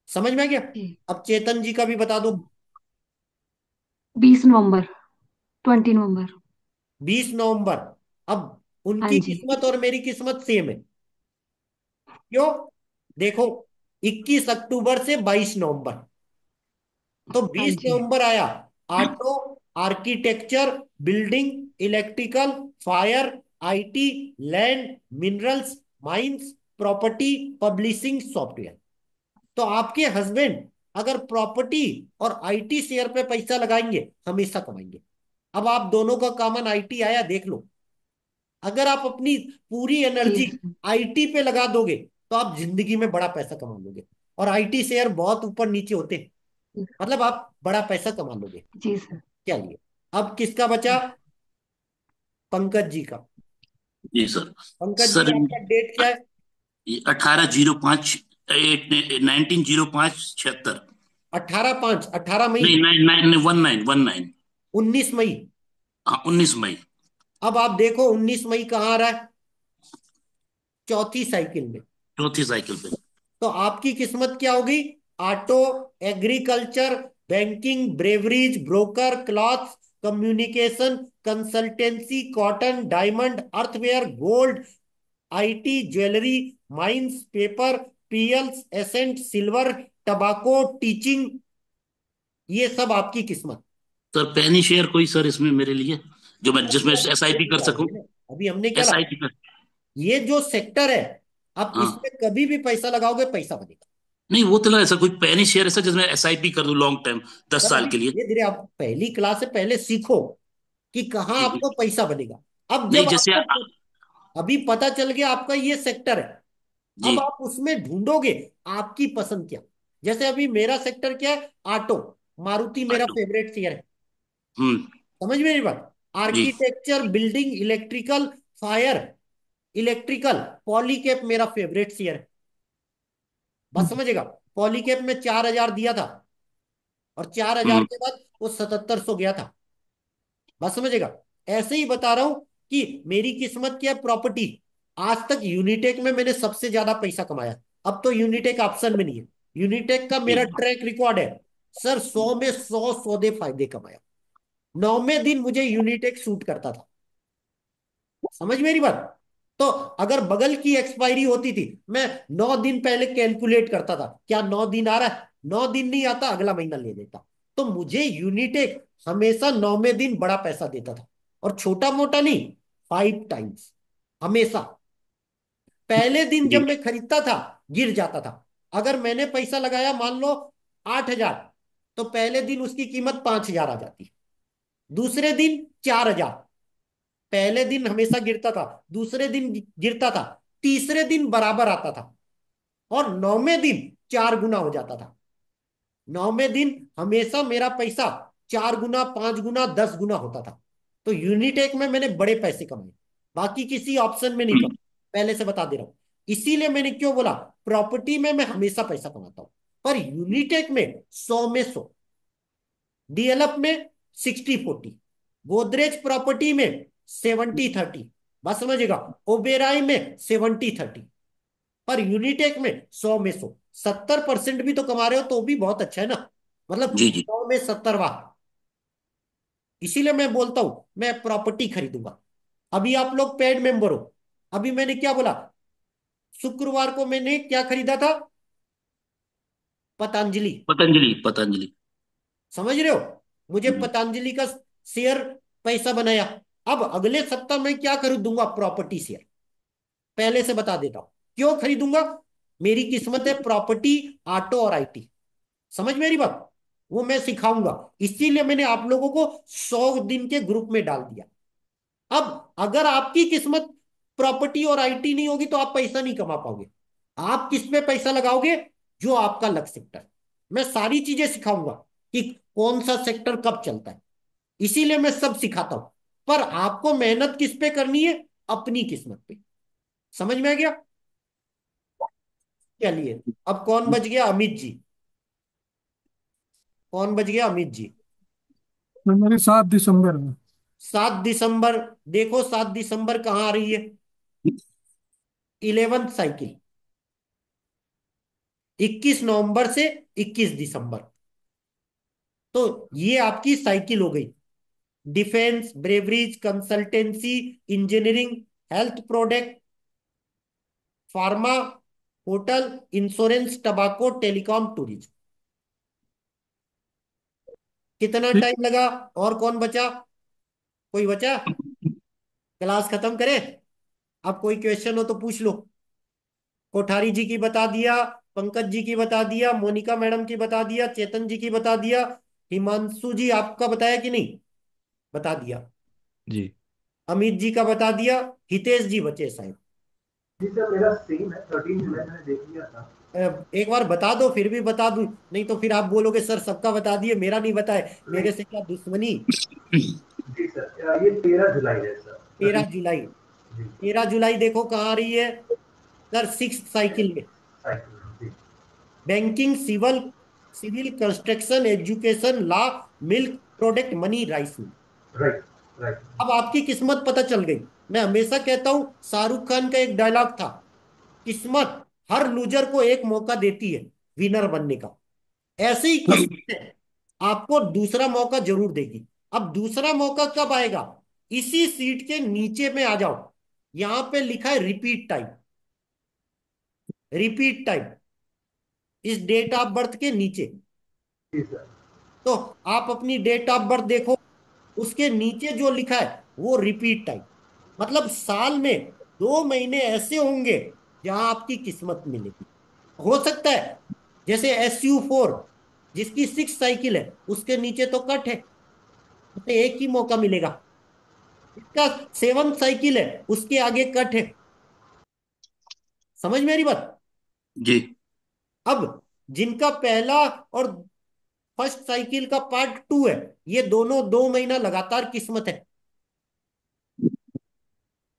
समझ में आ गया? जी। अब चेतन जी का भी बता दो। 20 नवंबर, 20 नवंबर। 20 नवंबर। अब हाँ उनकी जी। किस्मत और मेरी किस्मत सेम है। क्यों? देखो, 21 अक्टूबर से 22 नवंबर। तो हाँ बीस जी। नवंबर आया, auto, architecture, building, electrical, fire, IT, land, minerals, mines, property, publishing, software. तो आपके हस्बैंड अगर प्रॉपर्टी और आईटी शेयर पे पैसा लगाएंगे हमेशा कमाएंगे। अब आप दोनों का कॉमन आईटी आया, देख लो। अगर आप अपनी पूरी जी एनर्जी सर। आईटी पे लगा दोगे तो आप जिंदगी में बड़ा पैसा कमा लोगे। और आईटी शेयर बहुत ऊपर नीचे होते हैं, मतलब आप बड़ा पैसा कमा लोगे। जी सर। चलिए, अब किसका बचा? पंकज जी का। जी सर। पंकज जी सर आपका डेट क्या है? ये 18/05, 19/05/76। 18/5, 18 मई, नहीं, 1919 19। 19 मई। हाँ, 19 मई। अब आप देखो 19 मई कहाँ आ रहा है? चौथी साइकिल में। चौथी साइकिल पे। तो आपकी किस्मत क्या होगी? Auto, agriculture, banking, breweries, broker, clothes, communication, consultancy, cotton, diamond, earthware, gold, IT, jewellery, mines, paper, pearls, scent, silver, tobacco, teaching. ये सब आपकी किस्मत। सर पैनी शेयर कोई सर इसमें मेरे लिए, जो मैं जिसमें एसआईपी कर सकूं। अभी हमने क्या लाया? एसआईपी कर। ये जो सेक्टर है, आप इसमें हाँ। कभी भी पैसा लगाओगे पैसा बनेगा। नहीं, वो तो ना ऐसा कोई पैनी शेयर ऐसा जिसमें एसआईपी कर दूं लॉन्ग टाइम, दस सर साल अभी के लिए। धीरे धीरे, आप पहली क्लास से पहले सीखो कि कहाँ जी जी। आपको पैसा बनेगा। अब नहीं जब जैसे आपको अभी पता चल गया आपका ये सेक्टर है, जी। अब आप उसमें ढूंढोगे आपकी पसंद क्या। जैसे अभी मेरा सेक्टर क्या है, ऑटो, मारुति मेरा ऑटो। फेवरेट शेयर है। हम्म। समझ मेरी बात। जी। Architecture, building, electrical, fire, electrical, Polycab मेरा फेवरेट शेयर है। बस समझेगा। पॉलीकैब में 4,000 दिया था, और 4,000 हम्म। के बाद वो 7,700 गया था। बस समझेगा। ऐसे ही बता रहा हूं कि मेरी किस्मत क्या है, प्रॉपर्टी। आज तक यूनिटेक में मैंने सबसे ज्यादा पैसा कमाया। अब तो यूनिटेक ऑप्शन में नहीं है। यूनिटेक का मेरा जी। ट्रैक रिकॉर्ड है सर, 100 में 100 सौदे फायदे कमाया। 9वें दिन मुझे यूनिटेक सूट करता था। समझ मेरी बात। तो अगर बगल की एक्सपायरी होती थी, मैं 9 दिन पहले कैलकुलेट करता था, क्या 9 दिन आ रहा है, 9 दिन नहीं आता अगला महीना ले लेता। तो मुझे यूनिटेक हमेशा 9वें दिन बड़ा पैसा देता था, और छोटा मोटा नहीं, 5 टाइम्स हमेशा। पहले दिन जब जी। मैं खरीदता था, गिर जाता था। अगर मैंने पैसा लगाया मान लो 8,000, तो पहले दिन उसकी कीमत 5,000 आ जाती। दूसरे दिन 4,000। पहले दिन हमेशा गिरता था, दूसरे दिन गिरता था, तीसरे दिन बराबर आता था, और 9वें दिन 4 गुना हो जाता था। 9वें दिन हमेशा मेरा पैसा 4 गुना, 5 गुना, 10 गुना होता था। तो यूनिटेक में मैंने बड़े पैसे कमाए, बाकी किसी ऑप्शन में नहीं कमाए। पहले से बता दे रहा हूं। इसीलिए मैंने क्यों बोला, प्रॉपर्टी में मैं हमेशा पैसा कमाता हूं, पर यूनिटेक में 100 में 100, डीएलएफ में 60-40, गोदरेज प्रॉपर्टी में 70-30। बस समझेगा। ओबेराई में 70-30, पर यूनिटेक में 100 में 100। 70% भी तो कमा रहे हो तो भी बहुत अच्छा है ना। मतलब जी। जी। 100 में 70, वाह। इसीलिए मैं बोलता हूं मैं प्रॉपर्टी खरीदूंगा। अभी आप लोग पेड मेंबर हो। अभी मैंने क्या बोला, शुक्रवार को मैंने क्या खरीदा था, पतंजलि। पतंजलि। पतंजलि। समझ रहे हो। मुझे हम्म। पतंजलि का शेयर पैसा बनाया। अब अगले सप्ताह मैं क्या खरीदूंगा, प्रॉपर्टी शेयर। पहले से बता देता हूं क्यों खरीदूंगा। मेरी किस्मत है प्रॉपर्टी, ऑटो और आईटी। समझ मेरी बात। वो मैं सिखाऊंगा। इसीलिए मैंने आप लोगों को 100 दिन के ग्रुप में डाल दिया। अब अगर आपकी किस्मत प्रॉपर्टी और आईटी नहीं होगी तो आप पैसा नहीं कमा पाओगे। आप किस में पैसा लगाओगे, जो आपका लक सेक्टर। मैं सारी चीजें सिखाऊंगा कि कौन सा सेक्टर कब चलता है। इसीलिए मैं सब सिखाता हूं। पर आपको मेहनत किस पे करनी है, अपनी किस्मत पे। समझ में आ गया। चलिए, अब कौन बच गया, अमित जी। कौन बच गया, अमित जी। मेरी 7 दिसंबर में। 7 दिसंबर। देखो 7 दिसंबर कहाँ आ रही है, 11th साइकिल। 21 नवंबर से 21 दिसंबर। तो ये आपकी साइकिल हो गई। Defence, breweries, consultancy, engineering, health product, pharma, hotel, insurance, टबाको, telecom, tourism. कितना ठीक। टाइम लगा। और कौन बचा, कोई बचा। क्लास खत्म करें। अब कोई क्वेश्चन हो तो पूछ लो। कोठारी जी की बता दिया, पंकज जी की बता दिया, मोनिका मैडम की बता दिया, चेतन जी की बता दिया, हिमांशु जी आपका बताया कि नहीं, बता दिया। जी। अमित जी का बता दिया। हितेश जी बचे शायद। जी सर, मेरा सेम है, 13 जुलाई मैंने देख लिया था। एक बार बता दो, फिर भी बता दूं, नहीं तो फिर आप बोलोगे सर सबका बता दिए, मेरा नहीं बताए, नहीं। मेरे से क्या दुश्मनी। जी सर, ये 13 जुलाई है सर, तेरह 13। जुलाई जी। 13 जुलाई देखो कहाँ आ रही है सर, 6th साइकिल में। साइकिल। जी। Banking, civil, civil construction, education, law, milk product, money, rice mill. Right. Right. अब आपकी किस्मत पता चल गई। मैं हमेशा कहता हूं, शाहरुख खान का एक डायलॉग था, किस्मत हर लूजर को एक मौका देती है विनर बनने का। ऐसे ही किस्मत है आपको दूसरा मौका जरूर देगी। अब दूसरा मौका कब आएगा, इसी सीट के नीचे में आ जाओ। यहां पे लिखा है रिपीट टाइम। रिपीट टाइम इस डेट ऑफ बर्थ के नीचे। जी सर। तो आप अपनी डेट ऑफ बर्थ देखो, उसके नीचे जो लिखा है वो रिपीट टाइम। मतलब साल में 2 महीने ऐसे होंगे जहां आपकी किस्मत मिलेगी। हो सकता है जैसे SU4, जिसकी 6th साइकिल है, उसके नीचे तो कट है, उसे एक ही मौका मिलेगा। इसका 7th साइकिल है, उसके आगे कट है। समझ मेरी बात। जी। अब जिनका पहला और फर्स्ट साइकिल का पार्ट 2 है, ये दोनों 2 महीना लगातार किस्मत है।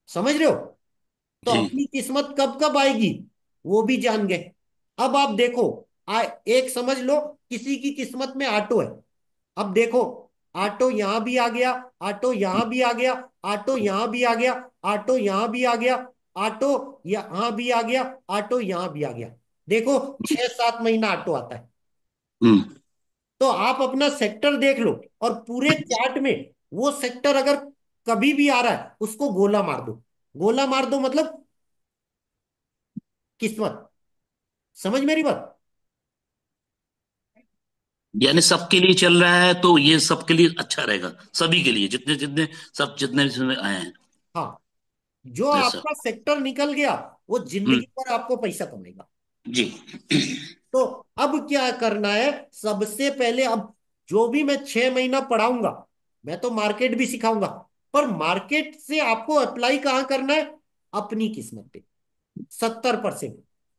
समझ रहे हो? तो जी अपनी किस्मत कब कब आएगी वो भी जान गए। अब आप देखो, एक समझ लो, किसी की किस्मत में ऑटो है। अब देखो, ऑटो यहां भी आ गया, ऑटो यहां भी आ गया, ऑटो यहां भी आ गया, ऑटो यहां भी आ गया, ऑटो यहां भी आ गया, ऑटो यहां भी आ गया। देखो, 6-7 महीना ऑटो आता है। हम्म तो आप अपना सेक्टर देख लो, और पूरे चार्ट में वो सेक्टर अगर कभी भी आ रहा है, उसको गोला मार दो। गोला मार दो मतलब किस्मत। समझ मेरी बात? यानी सबके लिए चल रहा है तो ये सबके लिए अच्छा रहेगा, सभी के लिए, जितने जितने सब जितने इसमें आए हैं। हाँ, जो ऐसा। आपका सेक्टर निकल गया, वो हम्म। जिंदगी भर आपको पैसा कमाएगा। जी। तो अब क्या करना है? सबसे पहले, अब जो भी मैं 6 महीना पढ़ाऊंगा, मैं तो मार्केट भी सिखाऊंगा, पर मार्केट से आपको अप्लाई कहाँ करना है? अपनी किस्मत पे 70%,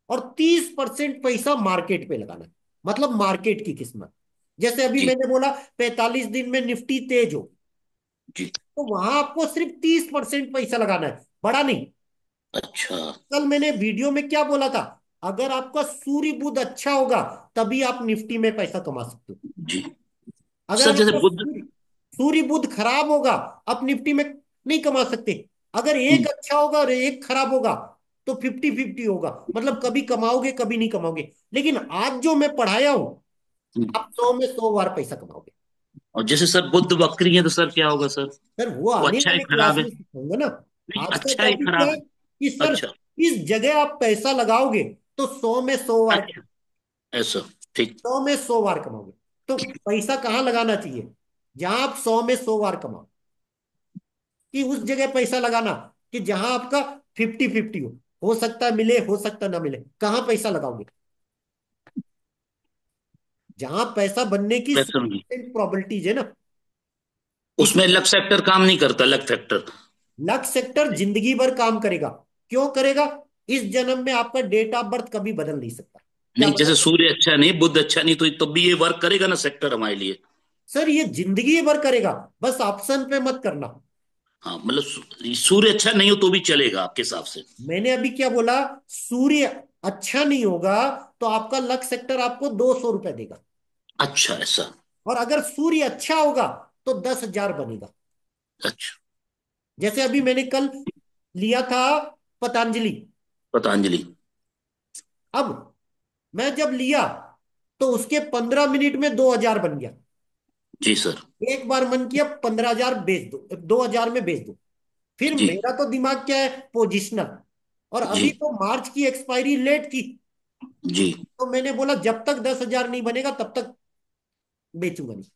और 30% पैसा मार्केट पे लगाना है। मतलब मार्केट की किस्मत। जैसे अभी जी मैंने बोला 45 दिन में निफ्टी तेज हो, जी। तो वहां आपको सिर्फ 30% पैसा लगाना है, बड़ा नहीं। अच्छा। कल मैंने वीडियो में क्या बोला था? अगर आपका सूर्य बुध अच्छा होगा, तभी आप निफ्टी में पैसा कमा सकते हो। जी अगर सर, जैसे आपका बुद्ध। सूर्य बुध खराब होगा, आप निफ्टी में नहीं कमा सकते। अगर एक अच्छा होगा और एक खराब होगा, तो 50-50 होगा, मतलब कभी कमाओगे कभी नहीं कमाओगे। लेकिन आज जो मैं पढ़ाया हूं, आप 100 में 100 बार पैसा कमाओगे। और जैसे सर बुद्ध वक्री है तो सर क्या होगा सर? सर, वो वो आने अच्छा है वाले क्लास खराब है? में सिखाऊंगा ना। नहीं, आज का अच्छा है टॉपिक क्या खराब है है? कि सर, अच्छा। इस जगह आप पैसा लगाओगे तो 100 में 100 बार, अच्छा। ऐसा। ठीक। 100 में 100 बार कमाओगे। तो पैसा कहाँ लगाना चाहिए? जहां आप 100 में 100 बार कमाओ। कि उस जगह पैसा लगाना कि जहां आपका 50-50 हो सकता है मिले, हो सकता ना मिले। कहाँ पैसा लगाओगे? जहां पैसा बनने की पैसा नहीं। 100% प्रोबेबिलिटीज है ना। उसमें इसी लक फैक्टर काम नहीं करता, लक फैक्टर। लक सेक्टर जिंदगी भर काम करेगा। क्यों करेगा? इस जन्म में आपका डेट ऑफ बर्थ कभी बदल नहीं सकता। क्या नहीं, बदल जैसे सकता? सूर्य अच्छा नहीं, बुद्ध अच्छा नहीं, तो तब भी ये वर्क करेगा ना सेक्टर हमारे लिए? सर, ये जिंदगी भर करेगा। बस ऑप्शन पे मत करना। हाँ मतलब सूर्य अच्छा नहीं हो तो भी चलेगा आपके हिसाब से? मैंने अभी क्या बोला? सूर्य अच्छा नहीं होगा, तो आपका लक सेक्टर आपको 200 रुपए देगा। अच्छा ऐसा। और अगर सूर्य अच्छा होगा, तो 10,000 बनेगा। अच्छा। जैसे अभी मैंने कल लिया था पतंजलि। पतंजलि। अब मैं जब लिया, तो उसके 15 मिनट में 2,000 बन गया। जी सर। एक बार मन किया 15,000 बेच दो, 2,000 में बेच दो। फिर जी मेरा तो दिमाग क्या है, पोजिशनल। और जी अभी तो मार्च की एक्सपायरी लेट थी। जी। तो मैंने बोला जब तक 10,000 नहीं बनेगा, तब तक बेचूंगा नहीं।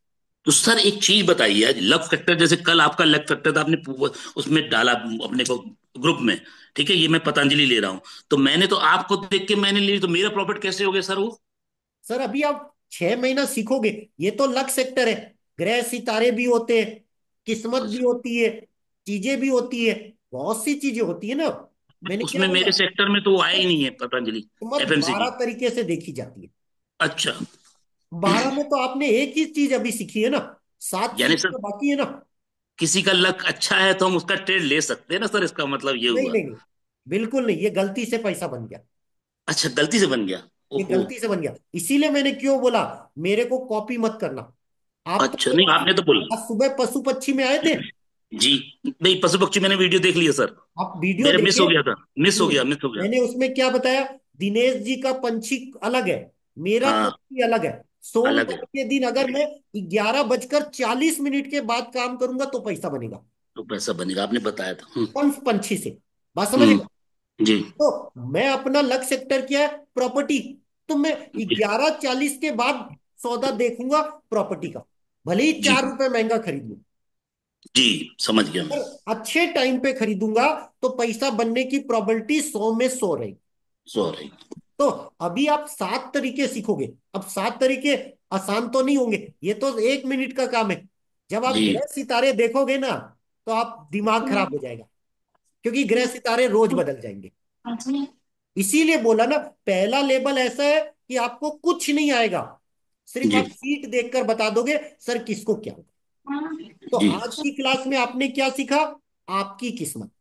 तो सर एक चीज बताइए, लक फैक्टर जैसे कल आपका लक फैक्टर था, आपने उसमें डाला अपने को ग्रुप में, ठीक है, ये मैं पतंजलि ले रहा हूं, तो मैंने तो आपको देख के मैंने ली, तो मेरा प्रॉफिट कैसे हो गया सर वो? सर, अभी आप 6 महीना सीखोगे। ये तो लक सेक्टर है। ग्रह सितारे भी होते हैं, किस्मत भी अच्छा। होती है, चीजें भी होती है, बहुत सी चीजें होती है ना। मैंने क्या उसमें बोला? मेरे सेक्टर में तो वो आया ही नहीं है पतंजलि, किस्मत एफएमसीजी। 12 तरीके से देखी जाती है। अच्छा। 12 में तो आपने एक ही चीज अभी सीखी है ना। 7 यानी सीखना सर तो बाकी है ना। किसी का लक अच्छा है तो हम उसका ट्रेड ले सकते हैं ना सर, इसका मतलब ये नहीं हुआ? नहीं नहीं, बिल्कुल नहीं। ये गलती से पैसा बन गया। अच्छा, गलती से बन गया। ये ओहो। गलती से बन गया, इसीलिए मैंने क्यों बोला, मेरे को कॉपी मत करना। आप अच्छा, तो नहीं आपने तो बोला। आज सुबह पशु पक्षी में आए थे। जी। नहीं, पशु पक्षी मैंने वीडियो देख लिया सर। आप वीडियो मेरे मिस हो देखिए। गया था, मिस हो सुनिए, गया, मिस हो गया। मैंने उसमें क्या बताया? दिनेश जी का पंछी अलग है, मेरा हाँ। पंछी अलग है। अलग है। सोमवार के दिन अगर मैं 11:40 के बाद काम करूंगा, तो पैसा बनेगा। तो पैसा बनेगा, आपने बताया था। कौन पंछी से? बात समझ हम्म। गए? जी तो मैं अपना लक सेक्टर क्या है? प्रॉपर्टी। तो मैं जी 11:40 के बाद सौदा देखूंगा प्रॉपर्टी का, भले ही जी 4 रुपए महंगा खरीद लूं। जी। समझ गया मैं। पर अच्छे टाइम पे खरीदूंगा, तो पैसा बनने की प्रोबेबिलिटी 100 में 100 रहेगी। सॉरी। तो अभी आप 7 तरीके सीखोगे। अब 7 तरीके आसान तो नहीं होंगे, ये तो 1 मिनट का काम है। जब आप जी। ग्रह सितारे देखोगे ना, तो आप दिमाग खराब हो जाएगा, क्योंकि ग्रह सितारे रोज बदल जाएंगे। इसीलिए बोला ना, पहला लेवल ऐसा है कि आपको कुछ नहीं आएगा, सिर्फ जी आप सीट देखकर बता दोगे सर किसको क्या होगा। तो जी आज की क्लास में आपने क्या सीखा? आपकी किस्मत।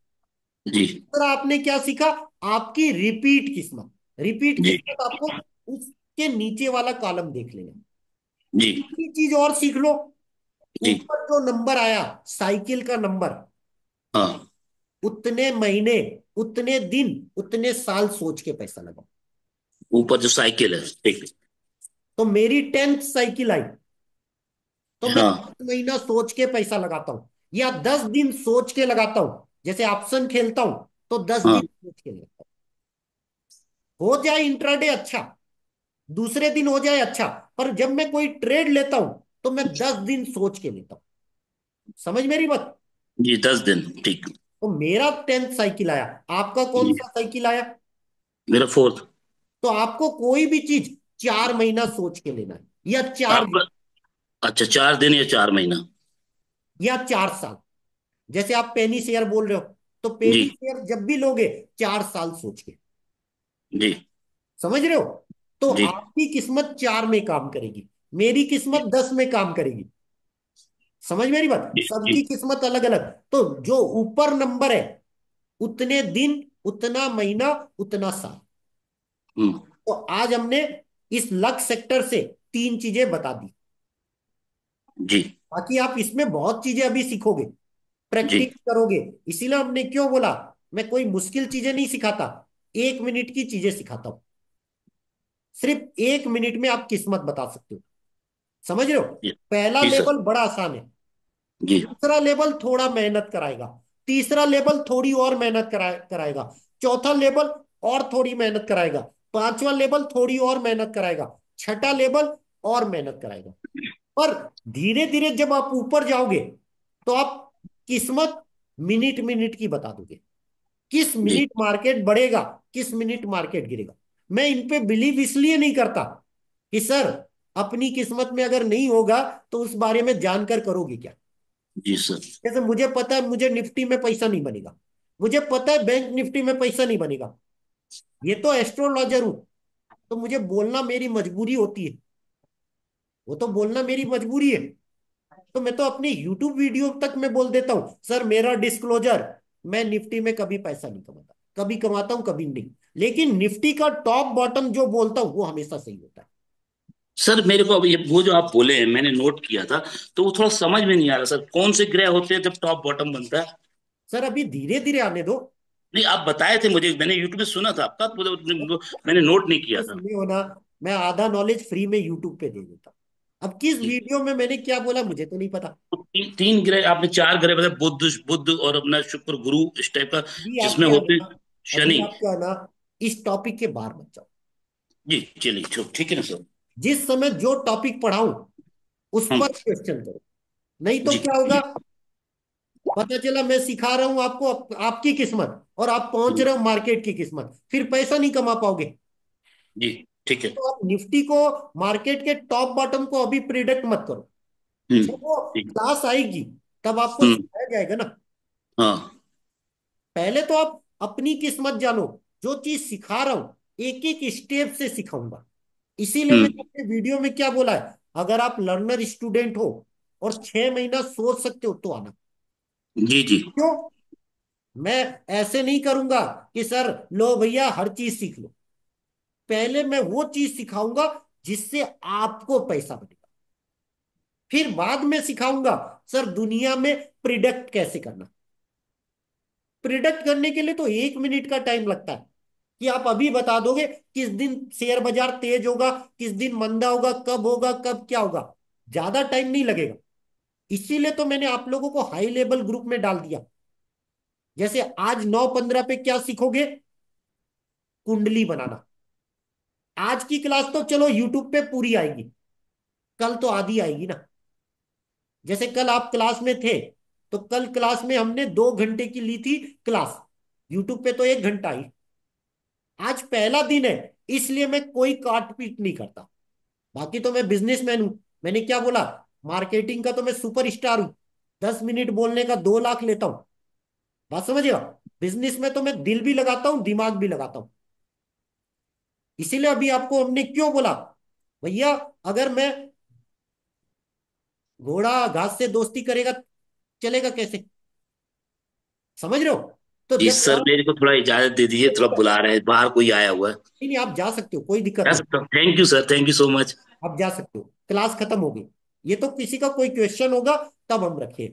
जी दूसरा आपने क्या सीखा? आपकी रिपीट किस्मत। रिपीट जी किस्मत आपको उसके नीचे वाला कॉलम देख लेना। जी तीसरी चीज और सीख लो, जी। ऊपर जो नंबर आया साइकिल का नंबर, हाँ, उतने महीने, उतने दिन, उतने साल सोच के पैसा लगाओ। ऊपर जो साइकिल है, ठीक है। तो मेरी 10th साइकिल आई, तो मैं हाँ 10 महीना सोच के पैसा लगाता हूं, या 10 दिन सोच के लगाता हूं। जैसे ऑप्शन खेलता हूं तो 10 दिन हाँ। सोच के लगाता हूं। हो जाए इंट्राडे अच्छा, दूसरे दिन हो जाए अच्छा, पर जब मैं कोई ट्रेड लेता हूं तो मैं 10 दिन सोच के लेता हूं। समझ मेरी बात? जी, 10 दिन, ठीक। तो मेरा 10th साइकिल आया, आपका कौन जी, सा साइकिल आया? मेरा 4th। तो आपको कोई भी चीज 4 महीना सोच के लेना है, या 4 दिन, आपका, अच्छा, 4 दिन या 4 महीना। या 4 साल। जैसे आप पेनी शेयर बोल रहे हो, तो जी पेनी शेयर जब भी लोगे 4 साल सोच के। जी समझ रहे हो? तो जी आपकी किस्मत 4 में काम करेगी, मेरी किस्मत 10 में काम करेगी। समझ मेरी बात? जी जी। सबकी किस्मत अलग अलग। तो जो ऊपर नंबर है, उतने दिन, उतना महीना, उतना साल। हम्म। तो आज हमने इस लक सेक्टर से 3 चीजें बता दी। जी बाकी आप इसमें बहुत चीजें अभी सीखोगे, जी प्रैक्टिस करोगे। इसीलिए हमने क्यों बोला, मैं कोई मुश्किल चीजें नहीं सिखाता, 1 मिनट की चीजें सिखाता हूं। सिर्फ 1 मिनट में आप किस्मत बता सकते हो। समझ रहे हो? जी पहला जी सर। लेवल बड़ा आसान है, जी दूसरा लेवल थोड़ा मेहनत कराएगा, तीसरा लेवल थोड़ी और मेहनत कराएगा, चौथा लेवल और थोड़ी मेहनत कराएगा, पांचवा लेवल थोड़ी और मेहनत कराएगा, छठा लेवल और मेहनत कराएगा। पर धीरे धीरे जब आप ऊपर जाओगे तो आप किस्मत मिनट मिनट की बता दोगे, किस जी मिनट मार्केट बढ़ेगा, किस मिनट मार्केट गिरेगा। मैं इन पे बिलीव इसलिए नहीं करता कि सर अपनी किस्मत में अगर नहीं होगा तो उस बारे में जानकर करोगे क्या। जी सर। जैसे मुझे पता है मुझे निफ्टी में पैसा नहीं बनेगा, मुझे पता है बैंक निफ्टी में पैसा नहीं बनेगा, ये तो एस्ट्रोलॉजर हूं, तो मुझे बोलना मेरी मजबूरी होती है, वो तो बोलना मेरी मजबूरी है। तो मैं तो अपनी यूट्यूब वीडियो तक में बोल देता हूं सर मेरा डिस्क्लोजर, मैं निफ्टी में कभी पैसा नहीं कमाता, कभी कमाता हूं कभी नहीं, लेकिन निफ्टी का टॉप बॉटम जो बोलता हूं वो हमेशा सही होता है। सर मेरे को अभी वो जो आप बोले हैं मैंने नोट किया था, तो वो थोड़ा समझ में नहीं आ रहा सर, कौन से ग्रह होते हैं जब टॉप बॉटम बनता है? सर अभी धीरे धीरे आने दो। नहीं, आप बताए थे मुझे, मैंने यूट्यूब पे सुना था आपका, मैंने नोट नहीं किया ये था। सुने हो ना, मैं आधा नॉलेज फ्री में यूट्यूब पे दे देता हूं। अब किस जी। वीडियो में मैंने क्या बोला मुझे तो नहीं पता। तो तीन ग्रह आपने, 4 ग्रह बताए, बुध बुध और अपना शुक्र गुरु, इस टाइप का, अभी आप जिसमें क्या होते हैं ना, अभी शनि। आप क्या ना, इस टॉपिक के बाहर मत जाओ। जी चलिए, ठीक है ना सर। जिस समय जो टॉपिक पढ़ाऊं उस हम। पर क्वेश्चन करो, नहीं तो जी क्या होगा, पता चला मैं सिखा रहा हूं आपको आपकी किस्मत, और आप पहुंच जी रहे हो मार्केट की किस्मत, फिर पैसा नहीं कमा पाओगे। जी, ठीक है। तो आप निफ्टी को, मार्केट के टॉप बॉटम को अभी प्रिडिक्ट मत करो। जब वो ठीक। क्लास आएगी तब आपको हम्म। सिखाया जाएगा ना। हाँ। पहले तो आप अपनी किस्मत जानो, जो चीज सिखा रहा हूं एक एक स्टेप से सिखाऊंगा। इसीलिए मैंने हम्म। अपने वीडियो में क्या बोला है, अगर आप लर्नर स्टूडेंट हो और 6 महीना सोच सकते हो तो आना। जी जी क्यों? मैं ऐसे नहीं करूंगा कि सर लो भैया हर चीज सीख लो। पहले मैं वो चीज सिखाऊंगा जिससे आपको पैसा बनेगा, फिर बाद में सिखाऊंगा सर दुनिया में प्रिडिक्ट कैसे करना। प्रिडिक्ट करने के लिए तो 1 मिनट का टाइम लगता है, कि आप अभी बता दोगे किस दिन शेयर बाजार तेज होगा, किस दिन मंदा होगा, कब क्या होगा। ज्यादा टाइम नहीं लगेगा। इसीलिए तो मैंने आप लोगों को हाई लेवल ग्रुप में डाल दिया। जैसे आज 9:15 पे क्या सीखोगे, कुंडली बनाना। आज की क्लास तो चलो यूट्यूब पे पूरी आएगी, कल तो आधी आएगी ना। जैसे कल आप क्लास में थे, तो कल क्लास में हमने 2 घंटे की ली थी क्लास, यूट्यूब पे तो 1 घंटा आई। आज पहला दिन है, इसलिए मैं कोई काट पीट नहीं करता। बाकी तो मैं बिजनेसमैन हूं, मैंने क्या बोला, मार्केटिंग का तो मैं सुपर स्टार हूं, 10 मिनट बोलने का 2 लाख लेता हूं। बात समझिएगा, बिजनेस में तो मैं दिल भी लगाता हूं दिमाग भी लगाता हूं। इसीलिए अभी आपको हमने क्यों बोला, भैया अगर मैं, घोड़ा घास से दोस्ती करेगा, चलेगा कैसे? समझ रहे हो? तो जी जब सर, मेरे को थोड़ा इजाजत दे दीजिए, थोड़ा बुला रहे हैं बाहर, कोई आया हुआ है। नहीं नहीं, आप जा सकते हो, कोई दिक्कत जा नहीं। सकता हूँ? Thank you sir, thank you so much. आप जा सकते हो, क्लास खत्म हो गई। ये तो किसी का कोई क्वेश्चन होगा तब हम रखें।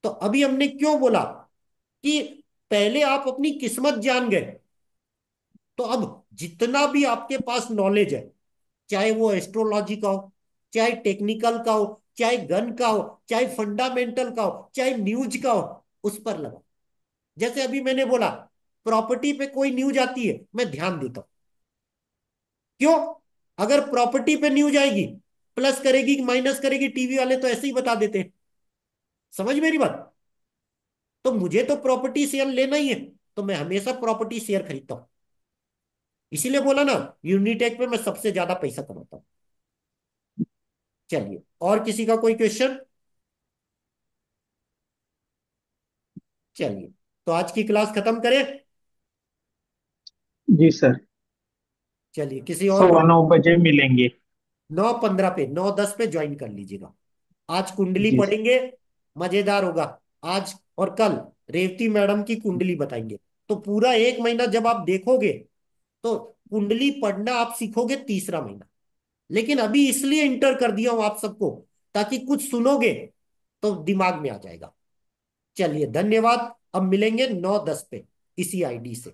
तो अभी हमने क्यों बोला कि पहले आप अपनी किस्मत जान गए, तो अब जितना भी आपके पास नॉलेज है, चाहे वो एस्ट्रोलॉजी का हो, चाहे टेक्निकल का हो, चाहे गन का हो, चाहे फंडामेंटल का हो, चाहे न्यूज का हो, उस पर लगा। जैसे अभी मैंने बोला, प्रॉपर्टी पे कोई न्यूज आती है, मैं ध्यान देता हूं। क्यों? अगर प्रॉपर्टी पे न्यूज आएगी, प्लस करेगी कि माइनस करेगी, टीवी वाले तो ऐसे ही बता देते हैं। समझ मेरी बात? तो मुझे तो प्रॉपर्टी शेयर लेना ही है, तो मैं हमेशा प्रॉपर्टी शेयर खरीदता हूं। इसीलिए बोला ना, यूनिटेक पे मैं सबसे ज्यादा पैसा कमाता हूं। चलिए, और किसी का कोई क्वेश्चन? चलिए, तो आज की क्लास खत्म करें। जी सर। चलिए, किसी और को 9:15 मिलेंगे। 9:15 पे, 9:10 पे ज्वाइन कर लीजिएगा। आज कुंडली जी सर। पढ़ेंगे, मजेदार होगा। आज और कल रेवती मैडम की कुंडली बताएंगे। तो पूरा एक महीना जब आप देखोगे, तो कुंडली पढ़ना आप सीखोगे तीसरा महीना। लेकिन अभी इसलिए इंटर कर दिया हूं आप सबको, ताकि कुछ सुनोगे तो दिमाग में आ जाएगा। चलिए, धन्यवाद। अब मिलेंगे 9:10 पे इसी आईडी से।